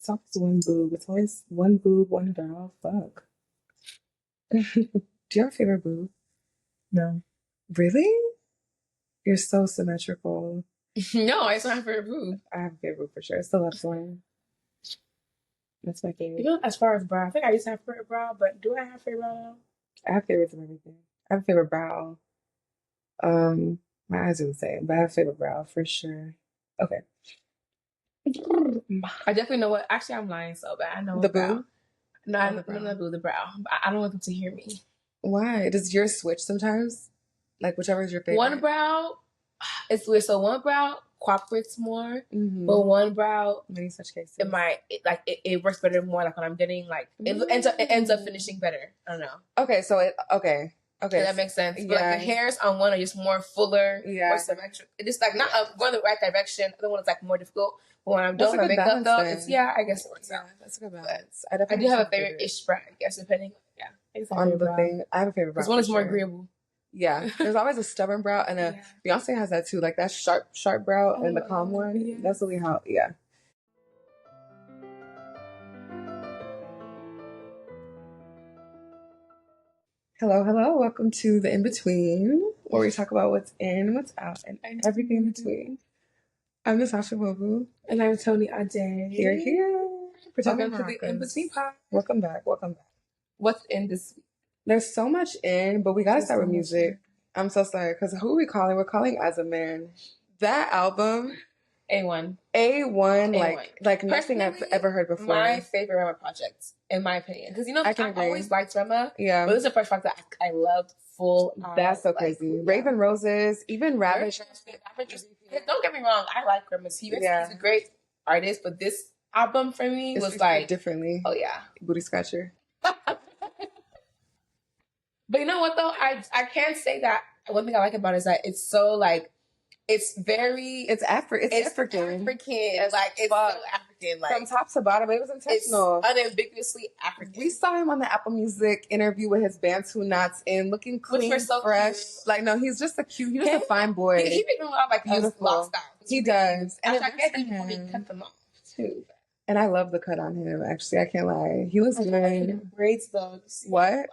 It's always one boob. It's always one boob, one brow. Fuck. Do you have a favorite boob? No. Really? You're so symmetrical. No, I just don't have a favorite boob. I have a favorite boob for sure. It's the left one. That's my favorite. You know, as far as brow, I think I used to have a favorite brow, but do I have a favorite brow now? I have favorites of everything. I have a favorite brow. My eyes are the same, but I have a favorite brow for sure. Okay. I definitely know what. Actually, I'm lying so bad. I know the brow. boob. No, I know the boob, the brow. I don't want them to hear me. Why? Does yours switch sometimes? Like whichever is your favorite. One brow, it's weird. So one brow cooperates more, but one brow, many such cases, it works better more. Like when I'm getting like it ends up finishing better. I don't know. Okay, so okay. That makes sense. But like the hairs on one are just more fuller, more symmetric. It's just like not going the right direction. The other one is like more difficult. But when I'm doing my makeup though, it's I guess it works out. That's a good balance. I do have a favorite ish brow, I guess, depending. On the thing, I have a favorite brow. Because one is more agreeable. Yeah, there's always a stubborn brow, and Beyonce has that too. Like that sharp brow and the calm one. Yeah. That's really how. Yeah. Hello. Welcome to the In Between, where we talk about what's in, what's out, and everything in between. I'm Natasha Bobu, and I'm Tony Ade. Here. Welcome to the In Between pod. Welcome back. What's in this week? There's so much in, but we gotta start with music. I'm so sorry, because who are we calling? We're calling As a Man. That album, A1, like nothing I've ever heard before. My favorite Rema project, in my opinion, because I've always liked Rema. Yeah, but this is the first project that I loved full. That's so crazy. Raven Roses, even Ravage. Don't get me wrong, I like Rema. He's a great artist, but this album for me was like differently. Oh yeah, booty scratcher. But you know what though? I can't say that. One thing I like about it is that it's so like, it's African. It's like it's so African. Like from top to bottom, it was intentional. It's unambiguously African. We saw him on the Apple Music interview with his Bantu knots in, looking clean, fresh. Cute. Like no, he's just a fine boy. He makes me love like beautiful lock style. He does, and I get people he cut them off too. And I love the cut on him. Actually, I can't lie. He looks good. Braids though. What?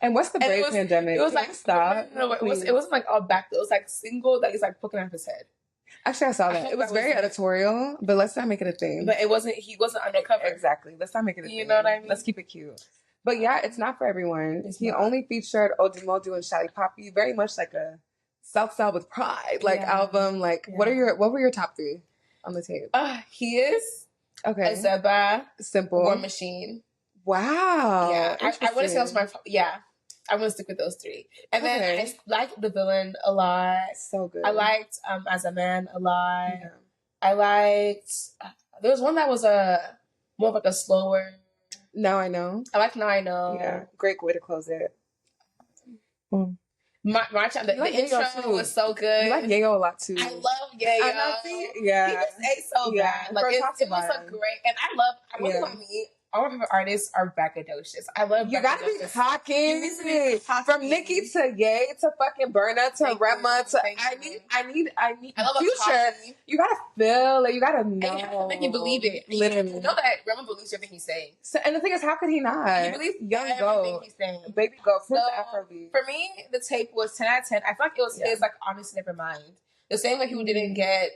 And what's the braid pandemic? It was like stop. No, it wasn't like all back. It was like single that he's like poking out his head. Actually, I saw that. It was very editorial, but let's not make it a thing. But he wasn't undercover. Exactly. Let's not make it a thing. You know what I mean? Let's keep it cute. But yeah, it's not for everyone. He only featured Odeal and Shally Poppy, very much like a South Side with Pride album. Like what were your top 3 on the tape? He is Ozeba, Simple, War Machine. Wow. Yeah, I want to say that's my I'm gonna stick with those 3. And then I liked The Villain a lot. So good. I liked As a Man a lot. Yeah. I liked there was one that was more of like a slower. Now I Know. I like Now I Know. Yeah, great way to close it. The intro was so good. You like Yayo a lot too. I love Yayo. Yeah, he just ate so bad. Like it was so great, and I love me. All of her artists are braggadocious. I love you gotta be talking from Nicki to Ye to fucking Burna to Rema to I need Future. You gotta feel it. You gotta know. And you have to make you believe it. Literally, you know that Rema believes everything he's saying. So, and the thing is, how could he not? He believes Young everything he's saying. Baby Go. So, Afrobeat. For me, the tape was 10 out of 10. I feel like it was his like honestly never mind. The same way he didn't get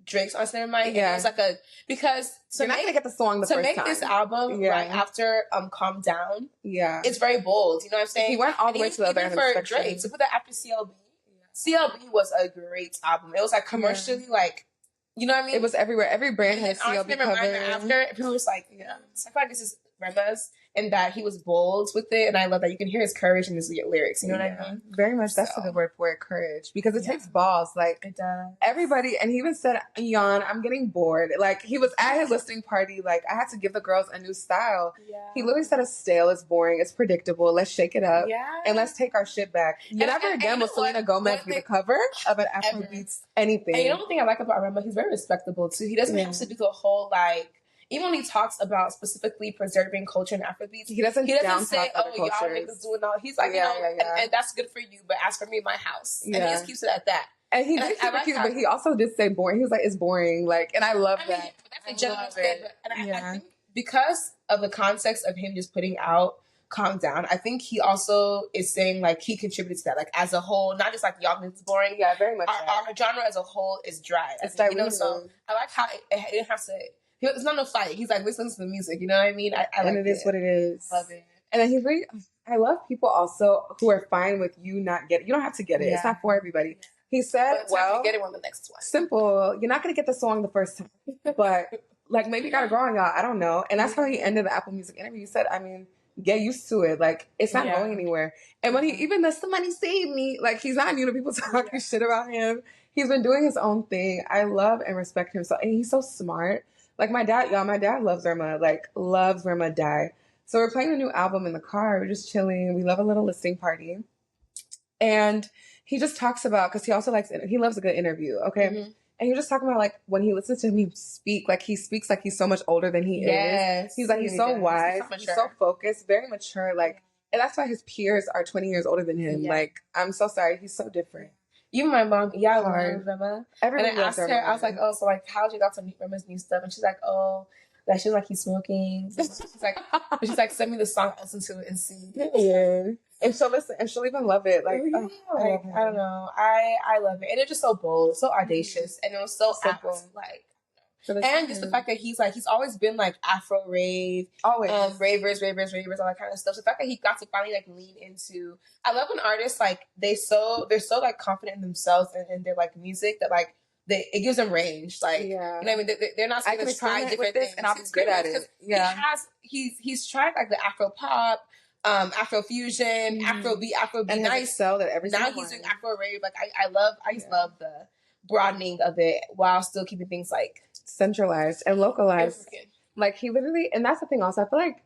Drake's on Never Mind. Yeah. It was like because you're not gonna get the song the first time. To make this album right after Calm Down, it's very bold. You know what I'm saying? He went all the way to the other end of the spectrum. Drake, to put that after CLB. CLB was a great album. It was like commercially like, you know what I mean? It was everywhere. Every brand had CLB cover. After people was like, so I feel like this is Rema's, and that he was bold with it, and I love that you can hear his courage in his lyrics. You know what I mean? Very much. That's a good word for it, courage, because it takes balls. Like it does. Everybody, and he even said, "Yawn, I'm getting bored." Like he was at his listening party. Like I had to give the girls a new style. Yeah. He literally said, "It's stale, it's boring, it's predictable. Let's shake it up, and let's take our shit back." Never again will Selena Gomez be the cover of an Afrobeats anything. And you know the thing I like about Rema? He's very respectable too. He doesn't have to do the whole like. Even when he talks about specifically preserving culture and Afrobeats, he doesn't say, "Oh, y'all niggas doing all." He's like, and that's good for you, but as for me, my house, and he just keeps it at that. And he did super cute, but he also did say boring. He was like, it's boring. Like, and I love that. Mean, that's a general statement. And I think because of the context of him just putting out Calm Down, I think he also is saying, like, he contributed to that. Like, as a whole, not just like y'all think it's boring. Yeah, very much. Our genre as a whole is dry. It's diluted. You know, so I like how it didn't have to, it's not no fight. He's like, listen to the music. You know what I mean? I and like it is what it is. Love it. And then he's very, I love people also who are fine with you not getting, you don't have to get it. Yeah. It's not for everybody. He said, well, get it on the next one. Simple. You're not going to get the song the first time, but like maybe you got to grow on y'all. I don't know. And that's how he ended the Apple Music interview. He said, I mean, get used to it. Like, it's not going anywhere. And when he, even the somebody save me, like, he's not new to people talking shit about him. He's been doing his own thing. I love and respect him. So, and he's so smart. Like my dad loves Rema. Like, loves Rema die. So we're playing a new album in the car. We're just chilling. We love a little listening party. And he just talks about, because he also likes, he loves a good interview, okay? Mm-hmm. And you're just talking about, like, when he listens to him speak, like, he speaks like he's so much older than he is. He's like, he's so wise. He's so focused, very mature. Like, and that's why his peers are 20 years older than him. Yeah. Like, I'm so sorry. He's so different. Even my mom, I love Rema. Everybody and I asked her, I was like, oh, so, like, how'd you got to meet Rema's new stuff? And she's like, oh, that she's like, he's smoking. She's like, send me the song, listen to it and see. Yeah. And she'll listen, and she'll even love it. Like, I don't know. I love it. And it's just so bold, so audacious, and it was so simple. Like, and just the fact that he's always been like Afro rave, always ravers, all that kind of stuff. So the fact that he got to finally like lean into, I love when artists like they're so like confident in themselves and their like music that like it gives them range. Like, you know what I mean? They're not going to try different things, and I'll be good at it. Yeah, he's tried like the Afro pop. Afrofusion, Afrobeat, and nice. Sell that every now he's doing Afro rave. Like I just love the broadening of it while still keeping things like centralized and localized. Like he literally, and that's the thing. Also, I feel like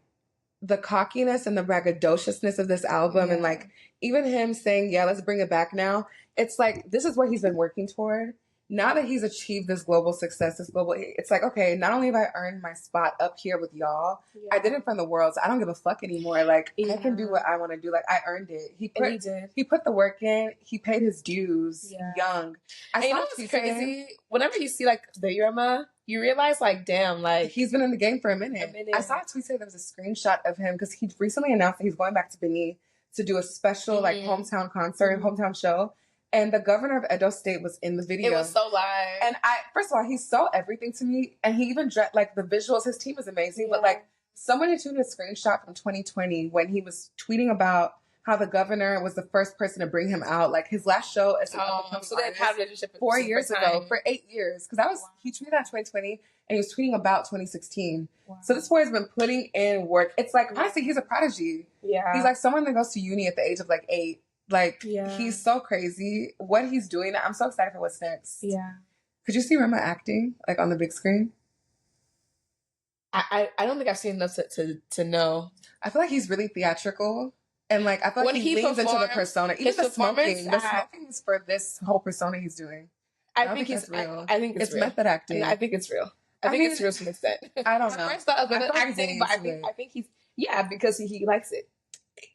the cockiness and the braggadociousness of this album, and like even him saying, "Yeah, let's bring it back now." It's like this is what he's been working toward. Now that he's achieved this global success, it's like, okay, not only have I earned my spot up here with y'all, I did it from the world, so I don't give a fuck anymore. Like, I can do what I want to do. Like, I earned it. He put the work in. He paid his dues young. And you know what's crazy? Whenever you see, like, the Rema, you realize, like, damn, like... He's been in the game for a minute. I saw a tweet say there was a screenshot of him, because he recently announced that he's going back to Benin to do a special, like, hometown concert, hometown show. And the governor of Edo State was in the video. It was so live. And first of all, he's so everything to me. And he even, like, the visuals, his team was amazing. But, like, someone had tuned a screenshot from 2020 when he was tweeting about how the governor was the first person to bring him out. Like, his last show as an so they've had a relationship 4 years ago, for 8 years. Because he tweeted that in 2020, and he was tweeting about 2016. Wow. So this boy has been putting in work. It's like, honestly, he's a prodigy. Yeah. He's like someone that goes to uni at the age of, like, 8. Like, he's so crazy. What he's doing, I'm so excited for what's next. Yeah. Could you see Rema acting, like, on the big screen? I don't think I've seen enough to know. I feel like he's really theatrical. And, like, I feel like he leans into the persona. Even the smoking. The smoking is for this whole persona he's doing. I think it's real. I think it's real. Method acting. I think it's real. I think it's real to an extent. I don't know. I first thought of method acting, but I think he's... Yeah, because he likes it.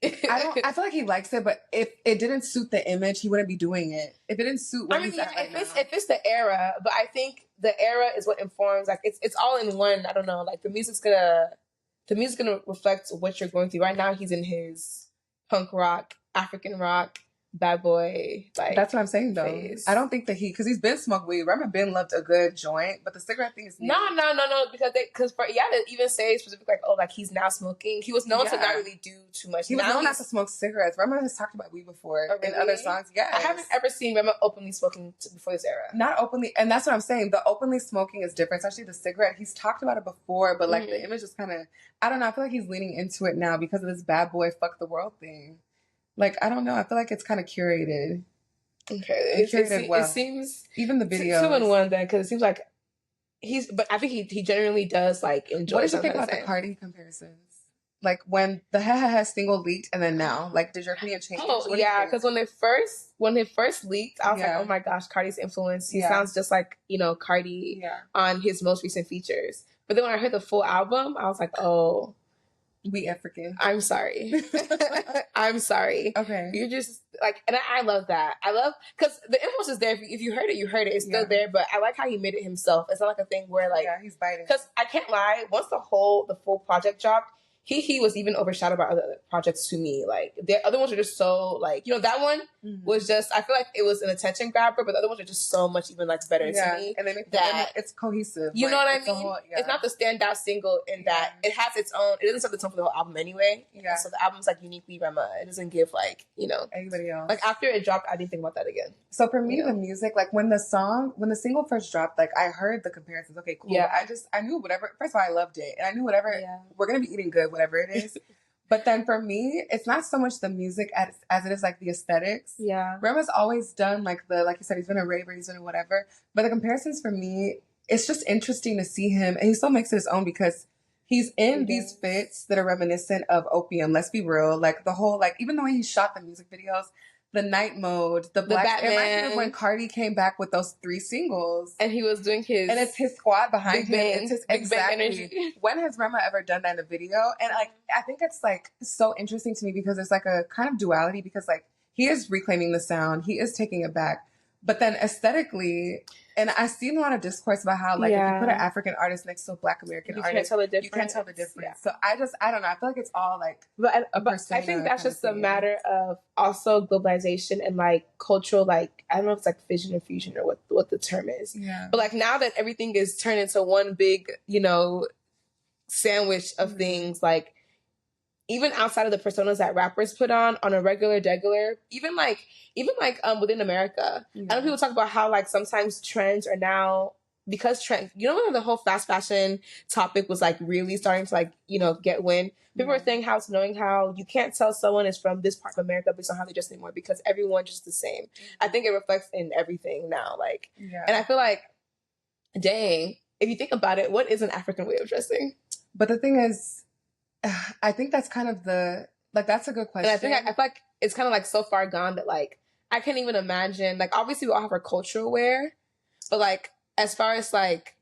I feel like he likes it, but if it didn't suit the image, he wouldn't be doing it. If it didn't suit what he's at right now. If it's the era, but I think the era is what informs. Like it's all in one. I don't know. Like the music's gonna reflect what you're going through. Right now, he's in his punk rock, African rock, bad boy. Like that's what I'm saying though. Phase. I don't think that because he's been smoked weed. Remember, Ben loved a good joint, but the cigarette thing is no. Because to even say specific like he's now smoking. He was known to not really do too much. He was known not to smoke cigarettes. Rema has talked about weed before in other songs. Yeah, I haven't ever seen Rema openly smoking before this era. Not openly, and that's what I'm saying. The openly smoking is different, especially the cigarette. He's talked about it before, but like the image is kind of I don't know. I feel like he's leaning into it now because of this bad boy fuck the world thing. Like, I don't know. I feel like it's kind of curated. Okay. It seems... Even the video. 2 in 1 then, because it seems like but I think he genuinely does, like, enjoy. What did you think about the Cardi comparisons? Like, when the Hehehe single leaked and then now? Like, did your opinion change? Oh, yeah, because when it first leaked, I was like, oh my gosh, Cardi's influence. He sounds just like, Cardi on his most recent features. But then when I heard the full album, I was like, oh... We African. I'm sorry. I'm sorry. Okay. You're just like, and I love that. I love, because the impulse is there. If you heard it, you heard it. It's still there, but I like how he made it himself. It's not like a thing where like, he's biting. Because I can't lie, once the full project dropped, he was even overshadowed by other projects to me. Like, the other ones are just so, like, that one was just, I feel like it was an attention grabber, but the other ones are just so much even, like, better to me. And they make that it's cohesive. You know what I mean? It's not the standout single in that it has its own, it doesn't set the tone for the whole album anyway. Yeah. So the album's, like, uniquely Rema. It doesn't give, like, anybody else. Like, after it dropped, I didn't think about that again. So for me, the music, like, when the single first dropped, like, I heard the comparisons. Okay, cool. Yeah. I knew whatever, first of all, I loved it. And I knew whatever, we're going to be eating good, whatever it is. But then for me, it's not so much the music as it is like the aesthetics. Yeah. Rema's always done like you said, he's been a raver, he's been a whatever. But the comparisons for me, it's just interesting to see him. And he still makes it his own because he's in these fits that are reminiscent of opium. Let's be real. Like the whole, like, even the way he shot the music videos, the night mode, the black, Batman. It reminds me of when Cardi came back with those 3 singles. And he was doing his... And it's his squad behind him. It's his exactly. When has Rema ever done that in a video? And like, I think it's like so interesting to me because there's like a kind of duality because like he is reclaiming the sound. He is taking it back. But then aesthetically, and I've seen a lot of discourse about how like if you put an African artist next to a Black American artist, you can't tell the difference. Yeah. So I don't know. I feel like it's all like but I think that's just a matter of also globalization and like cultural, like, I don't know if it's like fission or fusion or what the term is. Yeah. But like now that everything is turned into one big, sandwich of things, like even outside of the personas that rappers put on a regular, even within America. Yeah. I know people talk about how like sometimes trends are now, because trends, when the whole fast fashion topic was like really starting to like, get wind. People were saying how it's knowing how you can't tell someone is from this part of America based on how they dress anymore because everyone's just the same. I think it reflects in everything now. Like, and I feel like, dang, if you think about it, what is an African way of dressing? But the thing is, I think that's kind of that's a good question. And I feel like it's kind of like so far gone that like, I can't even imagine, like obviously we all have our cultural wear, but like, as far as like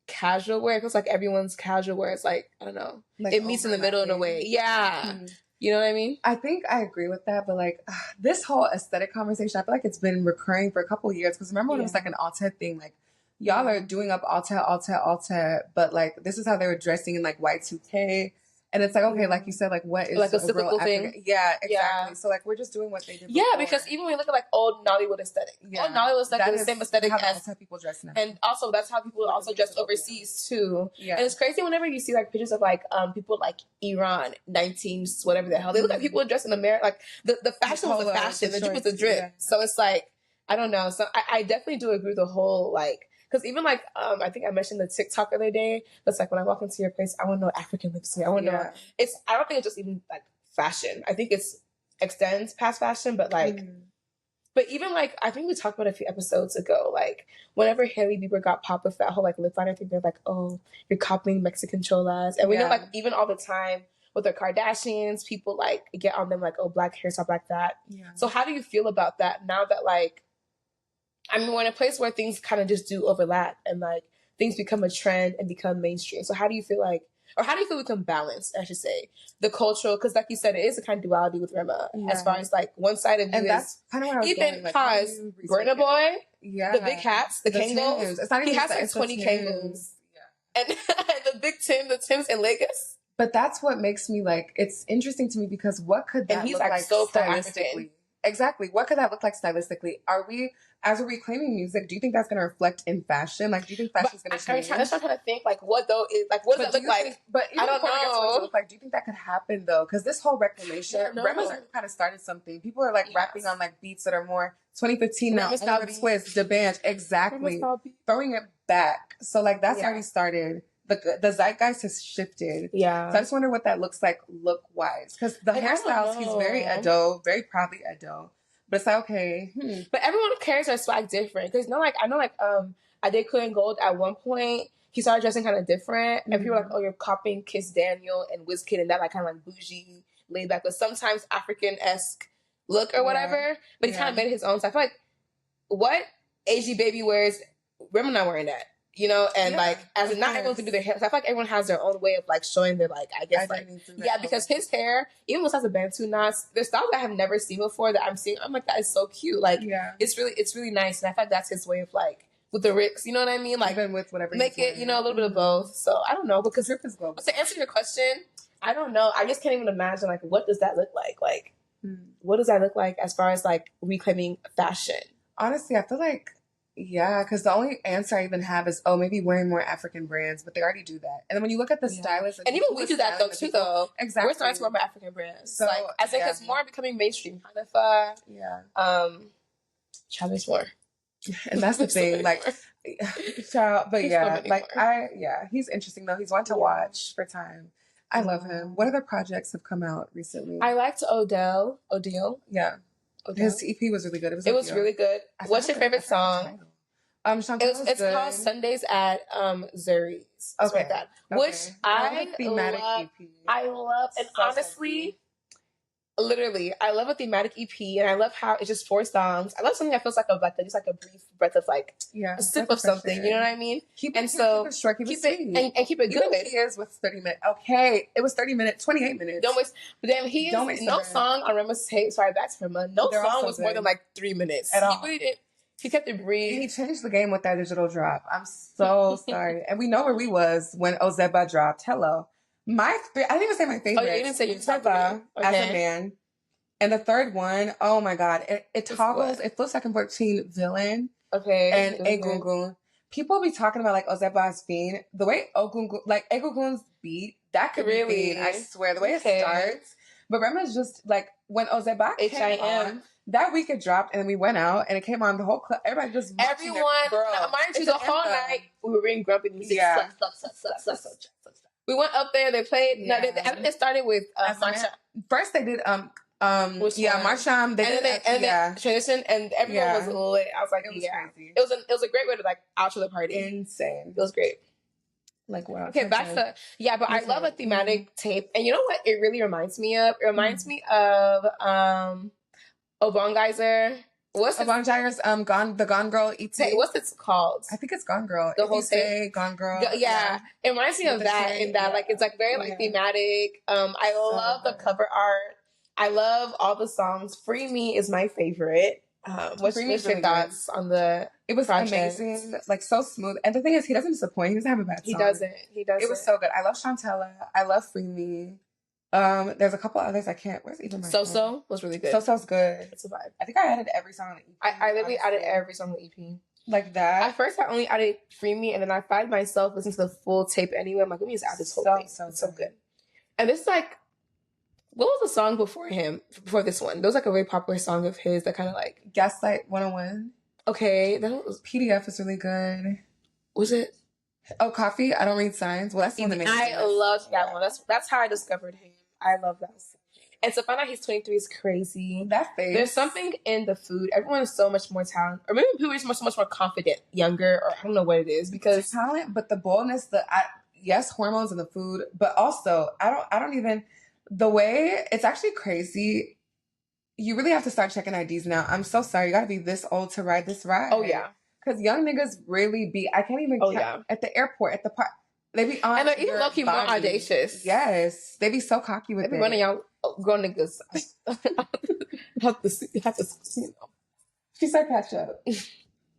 casual wear, it feels like everyone's casual wear is like, I don't know, like it meets in the middle in a way. Yeah. Mm-hmm. You know what I mean? I think I agree with that, but like this whole aesthetic conversation, I feel like it's been recurring for a couple of years. Because remember when it was like an Alta thing, like y'all are doing up Alta, but like this is how they were dressing in like Y2K. And it's like, okay, like you said, like what is like a cyclical thing? Yeah, exactly. Yeah. So like we're just doing what they did before. Yeah, because even when you look at like old Nollywood aesthetic, old Nollywood aesthetic is the same aesthetic as how people dress now. And also that's how people also dress overseas too. Yeah. And it's crazy whenever you see like pictures of like people like Iran, 19s, whatever the hell. They look like people dressed in America. Like the fashion was the fashion, the drip was the drip. Yeah. So it's like, I don't know. So I definitely do agree with the whole like, because even like, I think I mentioned the TikTok the other day. That's like when I walk into your place, I want to know African looks to me. I want to know. I don't think it's just even like fashion. I think it's extends past fashion, but like, but even like, I think we talked about a few episodes ago, like whenever Hailey Bieber got popped with that whole like lip liner thing, they're like, oh, you're copying Mexican cholas. And we know like even all the time with the Kardashians, people like get on them like, oh, black hair, stuff like that. Yeah. So how do you feel about that now that like, I mean, we're in a place where things kind of just do overlap and like things become a trend and become mainstream. So how do you feel like, or how do you feel we can balance, I should say, the cultural, because like you said, it is a kind of duality with Rema as far as like one side of you and that's kind of where I was even going, pause, Burna Boy, the big hats, the Kangol, he has like 20 Kangos. Yeah. And the big Tims in Lagos. But that's what makes me like, it's interesting to me because what could that look like so stylistically? Exactly. What could that look like stylistically? As we're reclaiming music, do you think that's going to reflect in fashion? Like, do you think fashion's going to change? I'm trying to think, like, what though is, like, what does it look like? But I don't know. Look like, do you think that could happen though? Because this whole reclamation, Rema's kind of started something. People are like rapping on like beats that are more 2015 now. Twist, the band, exactly. Throwing it back. So like, that's already started. The zeitgeist has shifted. Yeah. So I just wonder what that looks like look-wise. Because the hairstyles, he's very Ado, very proudly Ado. But it's like, okay. But everyone carries their swag different. Because I know Adeku and Gold at one point, he started dressing kind of different. And people were like, oh, you're copying Kiss Daniel and Wizkid and that like kind of like bougie, laid back, but sometimes African-esque look or whatever. But he kind of made it his own. So I feel like what AG Baby wears, Rema not wearing that. you know, and like as in not everyone can do their hair. So I feel like everyone has their own way of like showing their like I guess like because his hair, even though it has a Bantu knots, there's styles that I have never seen before that I'm seeing. I'm like, that is so cute. Like it's really nice, and I feel like that's his way of like with the Ricks, you know what I mean? Like even with whatever make it, you know, a little bit of both. So I don't know, because Rip is global. To answer your question, I don't know. I just can't even imagine like what does that look like? Like what does that look like as far as like reclaiming fashion? Honestly, I feel like because the only answer I even have is, maybe wearing more African brands, but they already do that. And then when you look at the stylists... And even we do that, though, too, though. Exactly. We're starting to wear more African brands. So, like, I think it's more becoming mainstream, kind of. Child, there's more. And that's the thing, like... Child, but he's interesting, though. He's one to watch for time. I love him. What other projects have come out recently? I liked Odeal. Yeah. Odeal. His EP was really good. It was really good. What's your favorite song? It's called Sundays at Zuri's. Okay. Like that. Which I thematic love. EP. I love, and honestly, literally, I love a thematic EP, and I love how it's just 4 songs. I love something that feels like a brief breath of like a sip of something. You know what I mean? Keep it short, keep it and keep it good. He is with 30 minutes. Okay, it was 30 minutes, 28 minutes. Don't waste. But then no song on Rema's tape. Sorry, back to Rema. No song was more than like 3 minutes at all. He really didn't. He kept it brief. He changed the game with that digital drop. I'm so sorry. And we know where we was when Ozeba dropped. Hello. I didn't even say my favorite. Oh, you didn't say your Ozeba as a man. And the third one, oh my God. It toggles. It flips back and forth between Villain and Egungun. People be talking about like Ozeba's Fiend. The way Egungun's beat, that could be Fiend, I swear. The way it starts. But Rema's just like, when Ozeba came on, that week it dropped, and then we went out, and it came on the whole club. Everybody just everyone, mind you, the whole night we were being grumpy music. Yeah. We went up there. They played. Yeah. No, they started with Marsham. First they did Marsham. They did transition, and everyone was lit. I was like, crazy. It was a great way to like outro the party. Insane. It was great. Like, wow. Okay, back to but I love a thematic tape, and you know what? It really reminds me of. It reminds me of Obongeiser. What's Obongeiser's the Gone Girl EP? What's it called? I think it's Gone Girl. The whole thing. Gone Girl. Yeah. It reminds me of that. In that, like, it's like very like thematic. I love the cover art. I love all the songs. Free Me is my favorite. What's your thoughts on the? It was amazing, like so smooth. And the thing is, he doesn't disappoint. He doesn't have a bad song. He doesn't. It was so good. I love Chantella. I love Free Me. There's a couple others I can't. Where's even my So was really good. So's good. It's a vibe. I think I added every song on the EP. I literally added every song on the EP. Like that. At first, I only added Free Me, and then I find myself listening to the full tape anyway. I'm like, let me just add this whole thing. It's so good. And this like, what was the song before this one? There was like a very popular song of his that kind of like Gaslight 101. Okay, that was PDF is really good. Was it? Oh, Coffee. I Don't Read Signs. Well, that's the one that makes sense. I loved that one. That's how I discovered him. I love that. And to find out he's 23 is crazy. That face. There's something in the food. Everyone is so much more talented, or maybe people are so much more confident, younger, or I don't know what it is because talent, but the boldness, yes, hormones in the food, but also I don't even the way it's actually crazy. You really have to start checking IDs now. I'm so sorry. You got to be this old to ride this ride. Oh, yeah. Because young niggas really be, I can't even at the airport, at the park. They be on. And they're even low-key more audacious. Yes. They be so cocky with it. They be running y'all grown niggas. have to, you know. She said catch up.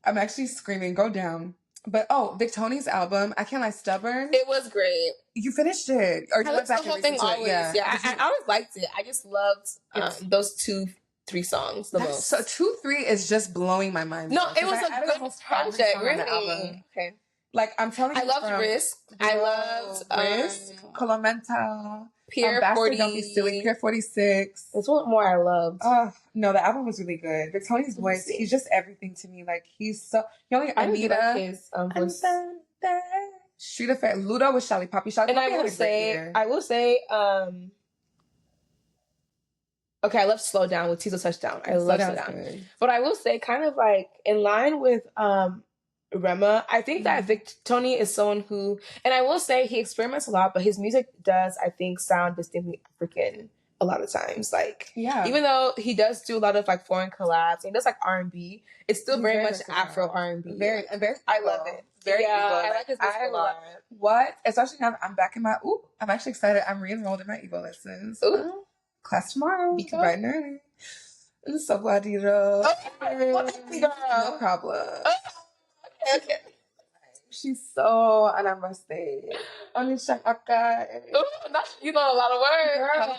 I'm actually screaming, go down. But Victony's album, I Can't Lie, Stubborn. It was great. You finished it. Or you went back the whole thing always. Yeah, I always liked it. I just loved those 2-3 songs the most. So 2-3 is just blowing my mind. No, it was a good project, really. Okay. Like, I'm telling you. I loved Risk. I loved Risk, Colomental, Pier 40. Don't Be Silly, Pier 46. There's one more I loved. No, the album was really good. Victony's voice, he's just everything to me. Like, he's so... Anita, like his voice. Street Effect, Ludo with Shally Poppy. And I will say, okay, I love Slow Down with Tizo Touchdown. I love Slow Down. Good. But I will say, kind of like, in line with Rema, I think that Victony is someone who, and I will say he experiments a lot, but his music does, I think, sound distinctly African a lot of times. Like, even though he does do a lot of like foreign collabs and he does like R&B, it's still very much Afro R&B. Very, I love it. very evil. I like his music a lot. What? Especially now I'm back in my, I'm actually excited. I'm re-enrolled in my Evo lessons. Ooh. Class tomorrow. Bright and early. I'm so glad you know. No problem. Okay. She's so namaste. Onisha Aka. You know a lot of words. Girl.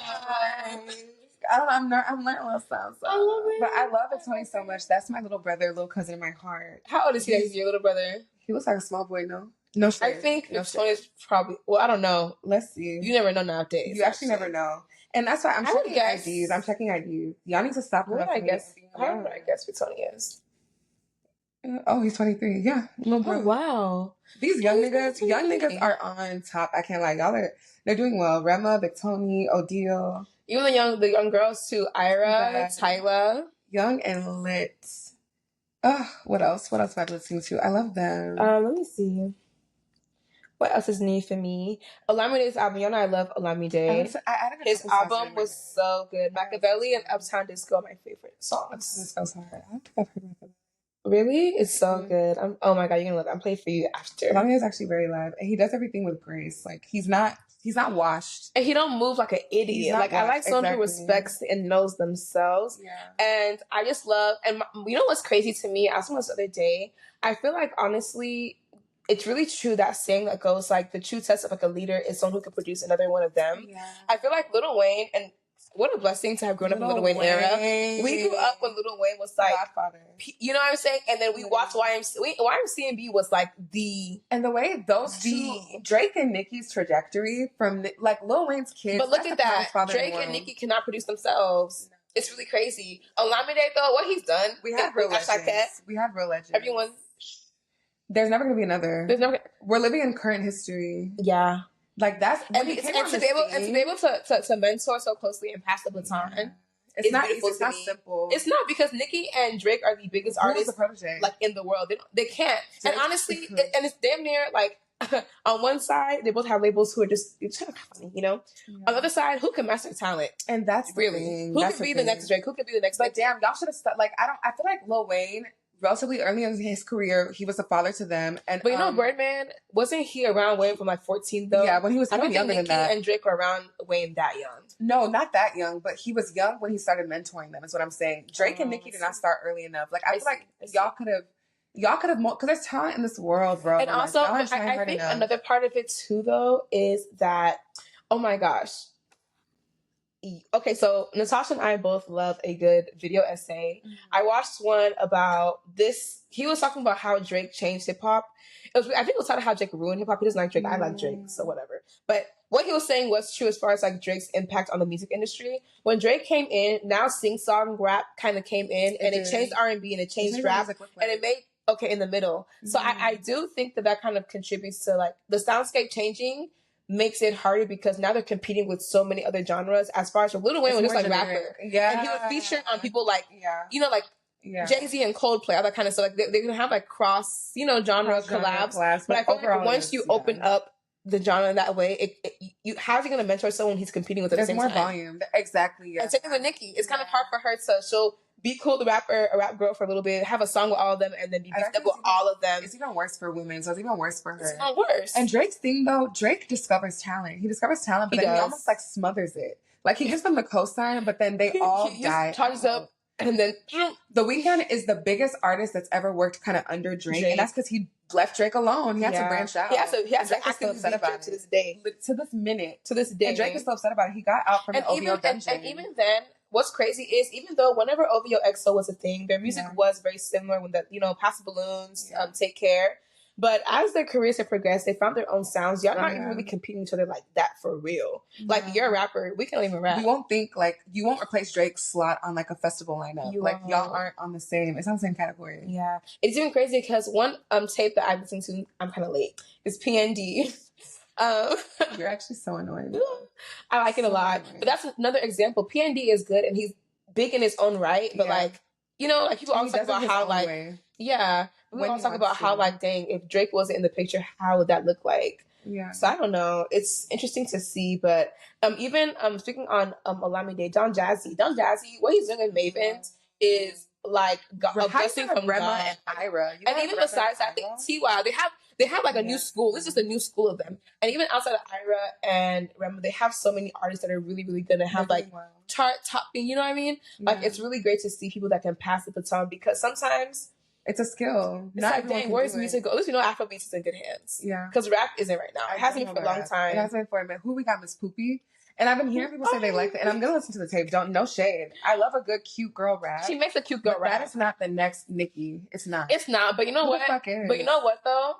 I don't know. I'm learning a little stuff. So. I love it. But I love Victony so much. That's my little brother, little cousin in my heart. How old is he? He's your little brother? He looks like a small boy, no? No shit. I think Victony is probably, well, I don't know. Let's see. You never know nowadays. You actually never know. And that's why I'm checking IDs. I'm checking IDs. Y'all need to stop. How would I guess Victony is? Oh, he's 23. Yeah. Oh, wow. These young niggas are on top. I can't lie. They're doing well. Rema, Victony, Odeal. Even the young girls too. Ira, Tyla. Young and lit. What else? What else have I listened to? I love them. Let me see. What else is new for me? Olamide's album. You know I love Olamide. His album was so good. Machiavelli and Uptown Disco are my favorite songs. This feels hard. I don't think I've heard of it. Really? It's so good. Oh my god, you're gonna love it. I'm playing for you after. Olamide is actually very loud. And he does everything with grace. Like he's not washed. And he don't move like an idiot. Like I like someone who respects and knows themselves. Yeah. And I just love, and you know what's crazy to me? I was saying this the other day. I feel like honestly, it's really true, that saying that goes like the true test of like a leader is someone who can produce another one of them. Yeah. I feel like Lil Wayne, and what a blessing to have grown up in the Lil Wayne era. We grew up when Lil Wayne was like, Godfather. You know what I'm saying? And then we watched YMCMB was like and the way those two, Drake and Nicki's trajectory from like Lil Wayne's kids. But look at that. Drake and Nicki cannot produce themselves. No. It's really crazy. Olamide though, what he's done. We have real legends. We have real legends. Everyone. There's never going to be another. We're living in current history. Yeah. Like that's to be able to mentor so closely and pass the baton. Yeah. It's not easy. It's not simple. It's not, because Nicki and Drake are the biggest artists like in the world. They can't. And honestly, and it's damn near like on one side they both have labels who are just funny, you know. Yeah. On the other side, who can master talent? And that's really who could be the next Drake? Who could be the next? But damn, y'all should have stuck. Like I feel like Lil Wayne, relatively early in his career, he was a father to them. And but you know, Birdman, wasn't he around Wayne from like 14 though? Yeah, when he was even younger than that. Nicki and Drake were around Wayne that young. No, not that young, but he was young when he started mentoring them. Is what I'm saying. Drake and Nicki did not start early enough. Like I feel like y'all could have because there's talent in this world, bro. And also, I think another part of it too, though, is that oh my gosh. Okay, so Natasha and I both love a good video essay. Mm-hmm. I watched one about this. He was talking about how Drake changed hip hop. I think it was talking how Drake ruined hip hop. He doesn't like Drake. I like Drake, so whatever. But what he was saying was true as far as like Drake's impact on the music industry. When Drake came in, now sing-song rap kind of came in, and it changed R&B and it changed rap, and it made in the middle. Mm-hmm. So I do think that kind of contributes to like the soundscape changing. Makes it harder because now they're competing with so many other genres. As far as Lil Wayne was just like rapper, yeah, and he was featured on people like you know, like Jay-Z and Coldplay, all that kind of stuff. Like they're gonna have like cross genre collabs. But I feel like once you open up the genre that way, how's he gonna mentor someone he's competing with at the same time? There's more volume, exactly. Yeah. And same thing with Nicki. It's kind of hard for her to show. Be cool, the rapper, a rap girl for a little bit, have a song with all of them, and then be beefed up with all of them. It's even worse for women, so it's even worse for her. It's even worse. And Drake's thing, though, Drake discovers talent. He discovers talent, but then he almost like smothers it. Like he gives them the cosign, but then they all die. Charges up, and then The Weeknd is the biggest artist that's ever worked kind of under Drake, and that's because he left Drake alone. He had to branch out. He has to actively upset about it to this day, to this minute, to this day. And Drake is so upset about it. He got out from the OVO dungeon, and even then. What's crazy is even though whenever OVO EXO was a thing, their music was very similar when Pass the Balloons, Take Care. But as their careers have progressed, they found their own sounds. Y'all not even really competing with each other like that for real. Like you're a rapper, we can't even rap. We won't think like you won't replace Drake's slot on like a festival lineup. Y'all aren't on the same. It's not the same category. Yeah, it's even crazy because one tape that I've listened to, I'm kind of late, is PND. You're actually so annoying. I like it a lot. But that's another example. PND is good and he's big in his own right. But like, people always talk about how like, we always talk about how like, dang, if Drake wasn't in the picture, how would that look like? Yeah. So I don't know. It's interesting to see. But even speaking on Olamide, Don Jazzy, what he's doing in Maven is like a blessing from Rema God. and Ira. And even besides that, I think T.Y. They have like a new school. This is a new school of them. And even outside of Ira and Rema, they have so many artists that are really, really good and have like chart topping, you know what I mean? Like it's really great to see people that can pass the baton, because sometimes it's a skill. It's like, dang, where's music go? At least we know afrobeats is in good hands. Yeah. Because rap isn't right now. It hasn't been for a long time. It hasn't been for a minute. Who we got, Miss Poopy? And I've been hearing people say they like it, and I'm gonna listen to the tape. No shade. I love a good cute girl rap. She makes a cute girl rap. That is not the next Nicki. It's not. It's not. But you know what? But you know what though?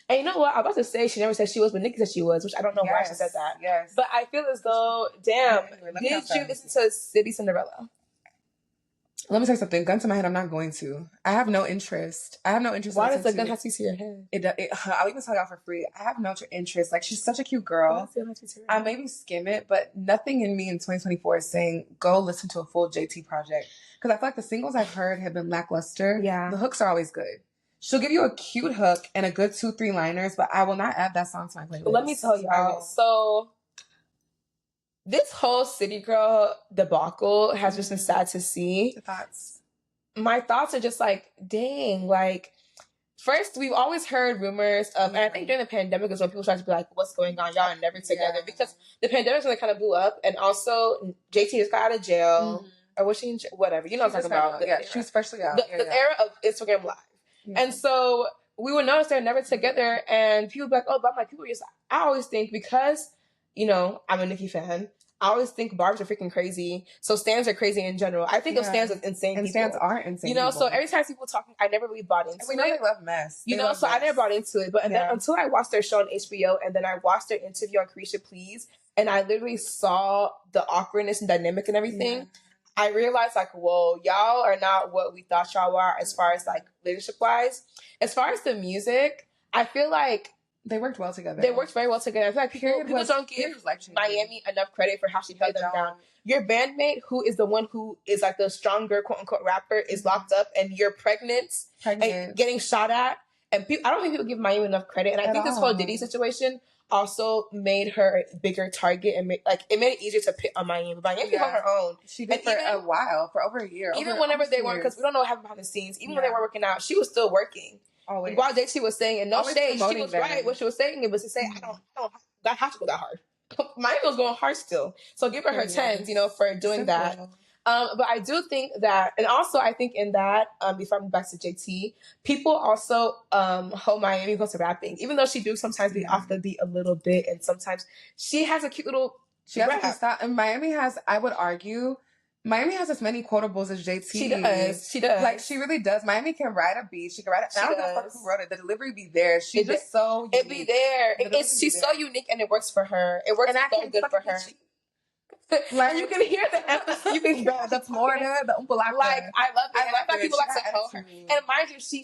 And you know what? I was about to say she never said she was, but Nicki said she was, which I don't know why she said that. Yes. But I feel as though, damn, did you listen to City Cinderella? Let me tell you something. Gun to my head, I'm not going to. I have no interest. Why does the gun have to to your head? I'll even tell y'all for free. I have no interest. Like, she's such a cute girl. I maybe skim it, but nothing in me in 2024 is saying, go listen to a full JT project. Because I feel like the singles I've heard have been lackluster. Yeah. The hooks are always good. She'll give you a cute hook and a good 2-3 liners, but I will not add that song to my playlist. Let me tell y'all. So this whole City Girl debacle has just been sad to see. The thoughts. My thoughts are just like, dang, like, first, we've always heard rumors of, and I think during the pandemic is when people started to be like, what's going on? Y'all are never together. Because the pandemic when it kind of blew up, and also JT just got out of jail. Or was she in jail? Whatever. You know what I'm talking about. Yeah, she was freshly out. The era of Instagram Live. Yeah. And so we would notice they're never together, and people would be like, oh, but I'm like, people are just, I always think, because, you know, I'm a Nicki fan, I always think barbs are freaking crazy. So stans are crazy in general. I think of stans as insane people. And stans aren't insane. You know, people. So every time people talking, I never really bought into it. We know they love mess. You know, so I never bought into it. But then, until I watched their show on HBO, and then I watched their interview on Carisha Please, and I literally saw the awkwardness and dynamic and everything. Yeah. I realized, like, whoa, y'all are not what we thought y'all were as far as, like, leadership-wise. As far as the music, I feel like they worked well together. They worked very well together. I feel like people don't give Miami enough credit for how she held them down. Your bandmate, who is the one who is, like, the stronger, quote-unquote, rapper, is locked up, and you're pregnant. And getting shot at. And I don't think people give Miami enough credit. And I think this whole Diddy situation also made her a bigger target, and it made it easier to pit on Miami. But Miami on her own. She did for a while, for over a year. Even whenever they weren't, because we don't know what happened behind the scenes. Even when they were working out, she was still working. Always. While JT was saying, and no shade, she was right. What she was saying, it was to say, I don't have to go that hard. Miami was going hard still. So give her 10s, you know, for doing that. But I do think that, and also I think in that, before I move back to JT, people also hold Miami goes to rapping, even though she do sometimes be off the beat a little bit, and sometimes she has a cute little rap. And Miami has, I would argue, Miami has as many quotables as JT. She does. Like, she really does. Miami can write a beat. She can write it. I don't know who wrote it. The delivery be there. She's just so unique. It be there. She's so unique, and it works for her. It works so good for her. Like, you can hear the emphasis. You can hear the Florida, the Umpalaka. Like, I love it. I love that people like to tell her. And mind you, she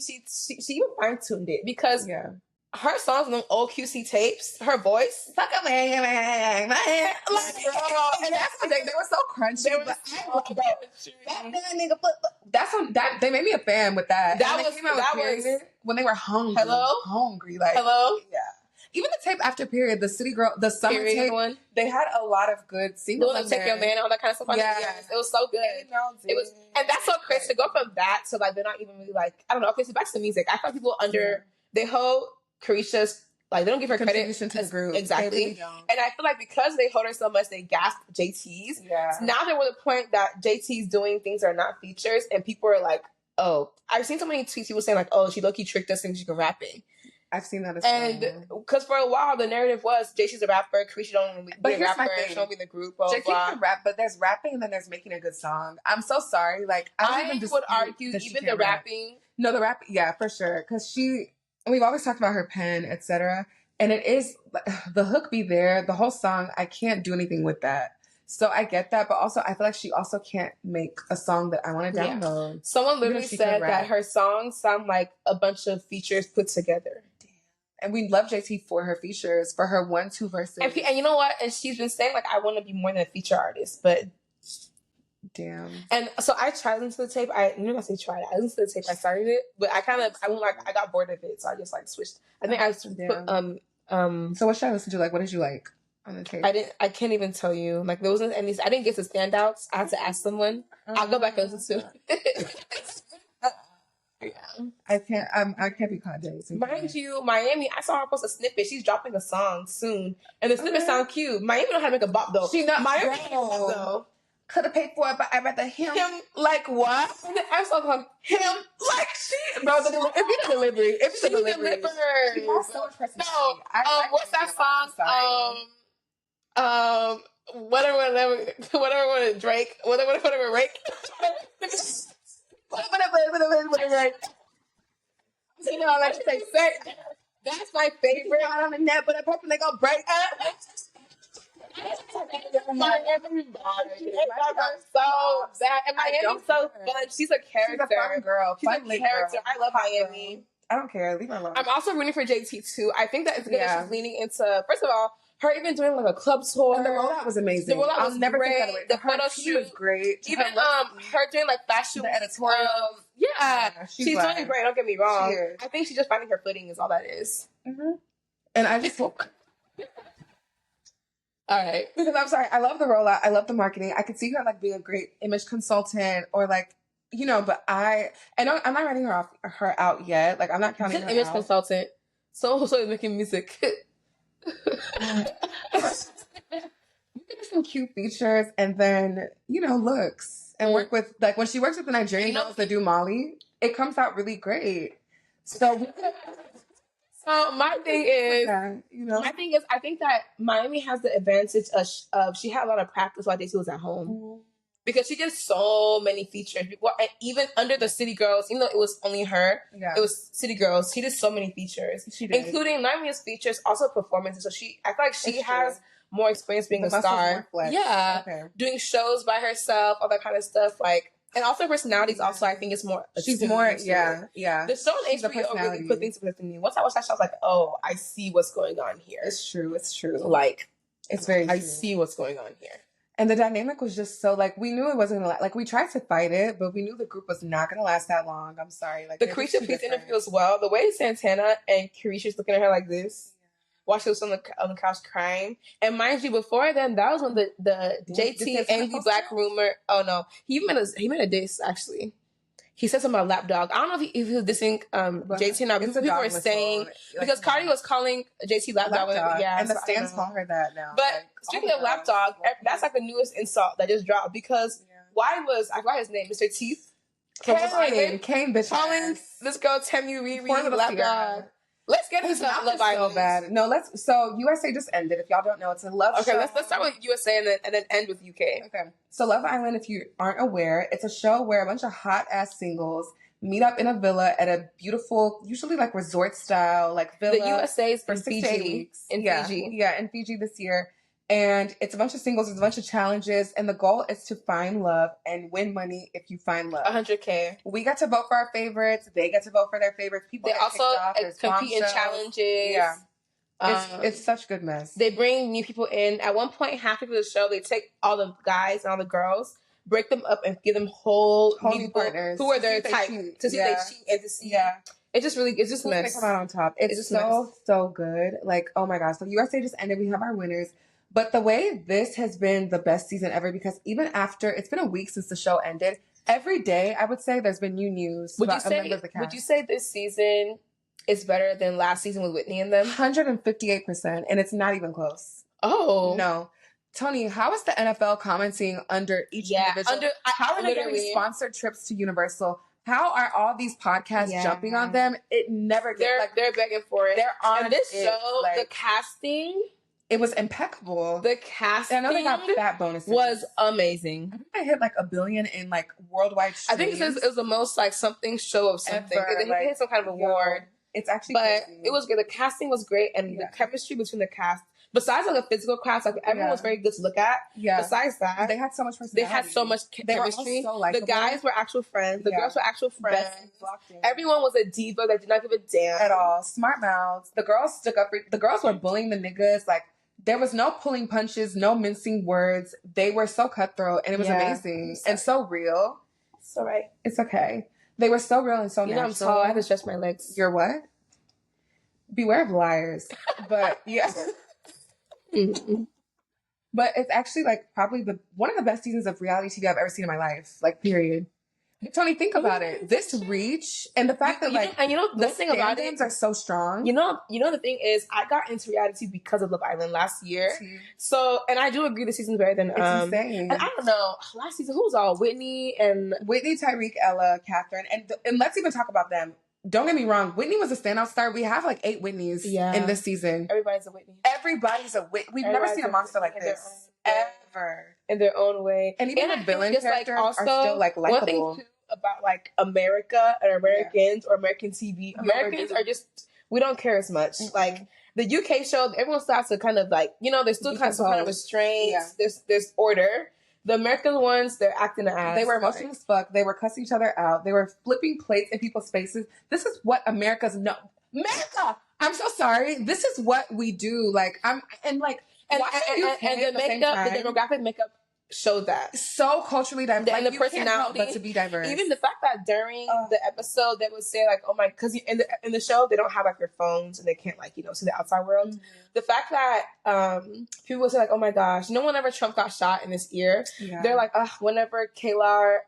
even fine-tuned it, because her songs on them old QC tapes, her voice, like, and that's what they were so crunchy. That's on that. They made me a fan with that. That was when they were hungry. Hungry, like, yeah. Even the tape after Period, the City Girl, the summer Period tape one, they had a lot of good singles. The Take Your Man and all that kind of stuff. Yes, it was so good. It was, and that's so crazy to go from that to, like, they're not even really, like, I don't know. Okay, so back to the music. I thought people they hold Carisha's, like, they don't give her credit to the group. Exactly. Really, and I feel like because they hold her so much, they gasped JT's. Yeah. So now there was a point that JT's doing things that are not features, and people are like, oh, I've seen so many tweets people saying, like, oh, she low-key tricked us thinking she can rapping. I've seen that as well. And because for a while the narrative was JT's a rapper, Carisha don't be a rapper, she don't be in the group. JT can rap, but there's rapping and then there's making a good song. I'm so sorry. Like, I would argue even the rapping. No, the rap, yeah, for sure. Because we've always talked about her pen, etc. And it is, the hook be there, the whole song, I can't do anything with that. So I get that, but also I feel like she also can't make a song that I want to download. Yeah. Someone literally said that her songs sound like a bunch of features put together. And we love JT for her features, for her 1-2 verses. And you know what? And she's been saying, like, I want to be more than a feature artist, but damn. And so I tried to listen to the tape. I listened to the tape. I started it, but I got bored of it, so I just, like, switched. I think I put So what should I listen to? Like, what did you like on the tape? I can't even tell you. Like, there wasn't any. I didn't get the standouts. I had to ask someone. I'll go back and listen to it. Yeah. I can't be caught dancing. Mind you, Miami, I saw her post a snippet. She's dropping a song soon. And the snippet sounds cute. Miami know how to make a bop though. She not Miami though. Could have paid for it, but I'd rather him. Like what? And the episode called him like she bro, if you the delivery. If you the delivery. She has so much personality. No, what's that song? Whatever Drake. Whatever Rake. Whatever. You know, like she say, that's my favorite. Not on the net, but a person they gonna break up. Miami so bad, and Miami's so fun. She's a character. She's a fun girl. She's a character. Girl. I love Miami. I don't care. Leave her alone. I'm also rooting for JT too. I think that it's good that she's leaning into. First of all, her even doing like a club tour. And the rollout was amazing. The rollout was never great. Take that away. The photo shoot was great. Even her doing like fashion, the editorial. She's doing great. Don't get me wrong. I think she's just finding her footing. Is all that is. Mm-hmm. And I just. All right. Because I'm sorry, I love the rollout. I love the marketing. I could see her like being a great image consultant or like, you know, but I'm not writing her out yet. Like I'm not counting her image out. Consultant. So is making music. Some cute features and then, you know, looks and work with like when she works with the Nigerian girls that do Molly, it comes out really great. So my thing is, you know, I think that Miami has the advantage of she had a lot of practice while JT was at home because she did so many features. And even under the City Girls, even though it was only her, it was City Girls. She did so many features, including Miami's features, also performances. So I feel like she has more experience being a star. Doing shows by herself, all that kind of stuff. Like. And also personalities also I think is more she's more the show on HBO really put things together to me. Once I watched that show I was like, oh, I see what's going on here. It's true. Like it's very true. I see what's going on here. And the dynamic was just so like we knew it wasn't gonna like we tried to fight it, but we knew the group was not gonna last that long. I'm sorry. Like the Carisha Piece interview as well. The way Santana and Carisha's looking at her like this. While she was on the couch crying. And mind you, before then, that was when the JT angry black rumor. Oh no, he made a diss actually. He said something about lapdog. I don't know if he was dissing JT or not. People were saying because Cardi was calling JT lapdog. And the stands call her that now. But speaking of lapdog, that's like the newest insult that just dropped because why was I forgot his name, Mr. Teeth? Kane, bitch. Calling this girl Temu Riri lapdog. Let's get into Love Island. So bad. No, so USA just ended. If y'all don't know, it's a love show. Okay, let's start with USA and then end with UK. Okay. So Love Island, if you aren't aware, it's a show where a bunch of hot ass singles meet up in a villa at a beautiful, usually like resort style, like villa. The USA's for in 6 to 8 Fiji. weeks. Fiji. Yeah, in Fiji this year. And it's a bunch of singles, it's a bunch of challenges, and the goal is to find love and win money if you find love. $100K. We get to vote for our favorites. They get to vote for their favorites. People they also compete in challenges. Yeah. It's such good mess. They bring new people in. At one point, half of the show, they take all the guys and all the girls, break them up, and give them whole new partners who are their type to see if they cheat and to see. Yeah. It's just a mess. They come out on top. It's so good. Like, oh my gosh. So USA just ended. We have our winners. But the way this has been the best season ever, because even after, it's been a week since the show ended, every day, I would say, there's been new news about a member of the cast. Would you say this season is better than last season with Whitney and them? 158%, and it's not even close. Oh. No. Tony, how is the NFL commenting under each individual? How are they getting sponsored trips to Universal? How are all these podcasts jumping on them? It never gets they're begging for it. They're on and this show, the casting... It was impeccable. The casting, I know they got fat bonuses. Was amazing. I think they hit like 1 billion in like worldwide streams. I think it was the most like something show of something. They hit some kind of award. It's actually crazy. It was good. The casting was great, and the chemistry between the cast. Besides like a physical cast, like everyone was very good to look at. Yeah. Besides that, they had so much personality. They had so much chemistry. Were all so likable. The guys were actual friends. The girls were actual friends. Everyone was a diva that did not give a damn at all. Smart mouths. The girls stuck up. The girls were bullying the niggas like. There was no pulling punches, no mincing words. They were so cutthroat, and it was amazing and so real. It's all right. It's okay. They were so real and so natural. I'm tall. I have to stretch my legs. You're what? Beware of liars. But yeah. But it's actually like probably one of the best seasons of reality TV I've ever seen in my life. Like period. Tony, think about it. This reach and the fact that the thing about it are so strong. The thing is, I got into reality because of Love Island last year. So, and I do agree the season's better than it's insane. And I don't know, last season who was all Whitney, Tyreek, Ella, Catherine, and let's even talk about them. Don't get me wrong, Whitney was a standout star. We have like 8 Whitneys in this season. Everybody's a Whitney. We've never seen a monster like this ever in their own way. And even the villain characters are still like likable. One thing too about like America and Americans or American TV, Americans are just, we don't care as much. Mm-hmm. Like the UK show, everyone still has to kind of like, there's still kind of restraints. Yeah. There's order. The American ones, they're acting an ass. They were emotional as fuck. They were cussing each other out. They were flipping plates in people's faces. This is what America's America! I'm so sorry. This is what we do. Like, the demographic makeup showed that. So culturally diverse. And the personality. But to be diverse. Even the fact that during the episode, they would say like, oh my, because in the show, they don't have like their phones and they can't like, see the outside world. Mm-hmm. The fact that people would say like, oh my gosh, no one ever Trump got shot in this year. Yeah. They're like, whenever Kayla,